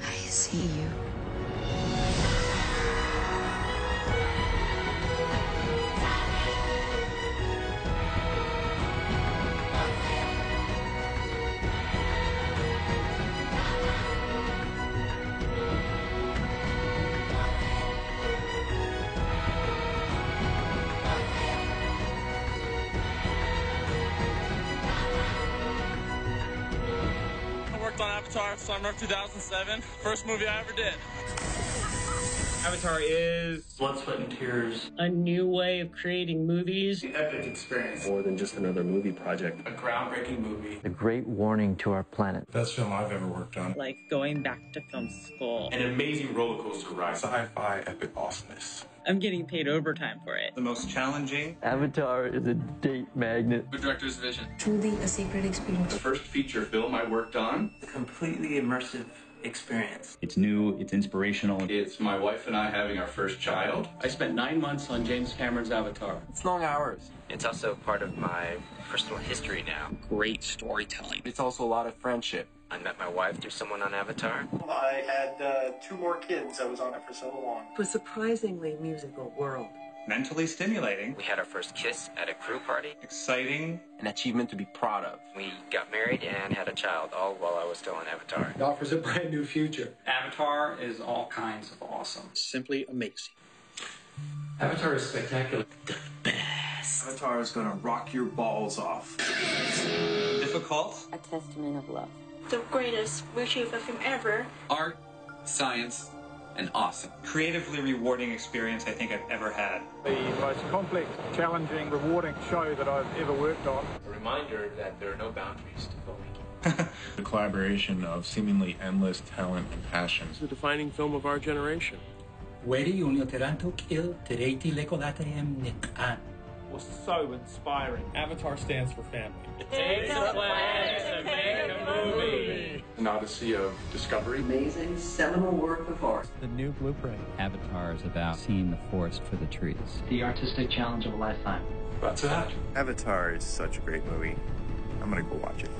I see you. On Avatar, summer of 2007. First movie I ever did. Avatar is Blood, Sweat, and Tears. A new way of creating movies. an epic experience. More than just another movie project. A groundbreaking movie. A great warning to our planet. Best film I've ever worked on. Like going back to film school. An amazing roller coaster ride. Sci-fi epic awesomeness. I'm getting paid overtime for it. The most challenging. Avatar is a date magnet. The director's vision. Truly a secret experience. The first feature film I worked on. A completely immersive experience. It's new, it's inspirational. It's my wife and I having our first child. I spent 9 months on James Cameron's Avatar. It's long hours. It's also part of my personal history now. Great storytelling. It's also a lot of friendship. I met my wife through someone on Avatar. I had 2 more kids. I was on it for so long. It was a surprisingly musical world. Mentally stimulating. We had our first kiss at a crew party. Exciting. An achievement to be proud of. We got married and had a child, all while I was still on Avatar. It offers a brand new future. Avatar is all kinds of awesome. Simply amazing. Avatar is spectacular. Avatar is gonna rock your balls off. Difficult. A testament of love. The greatest movie film ever. Art, science, and awesome. Creatively rewarding experience I think I've ever had. The most complex, challenging, rewarding show that I've ever worked on. A reminder that there are no boundaries to filmmaking. The collaboration of seemingly endless talent and passion. It's the defining film of our generation. Was so inspiring. Avatar stands for family. It takes a planet to make a movie. An odyssey of discovery. Amazing, seminal work of art. The new blueprint. Avatar is about seeing the forest for the trees. The artistic challenge of a lifetime. That's that. Avatar is such a great movie. I'm gonna go watch it.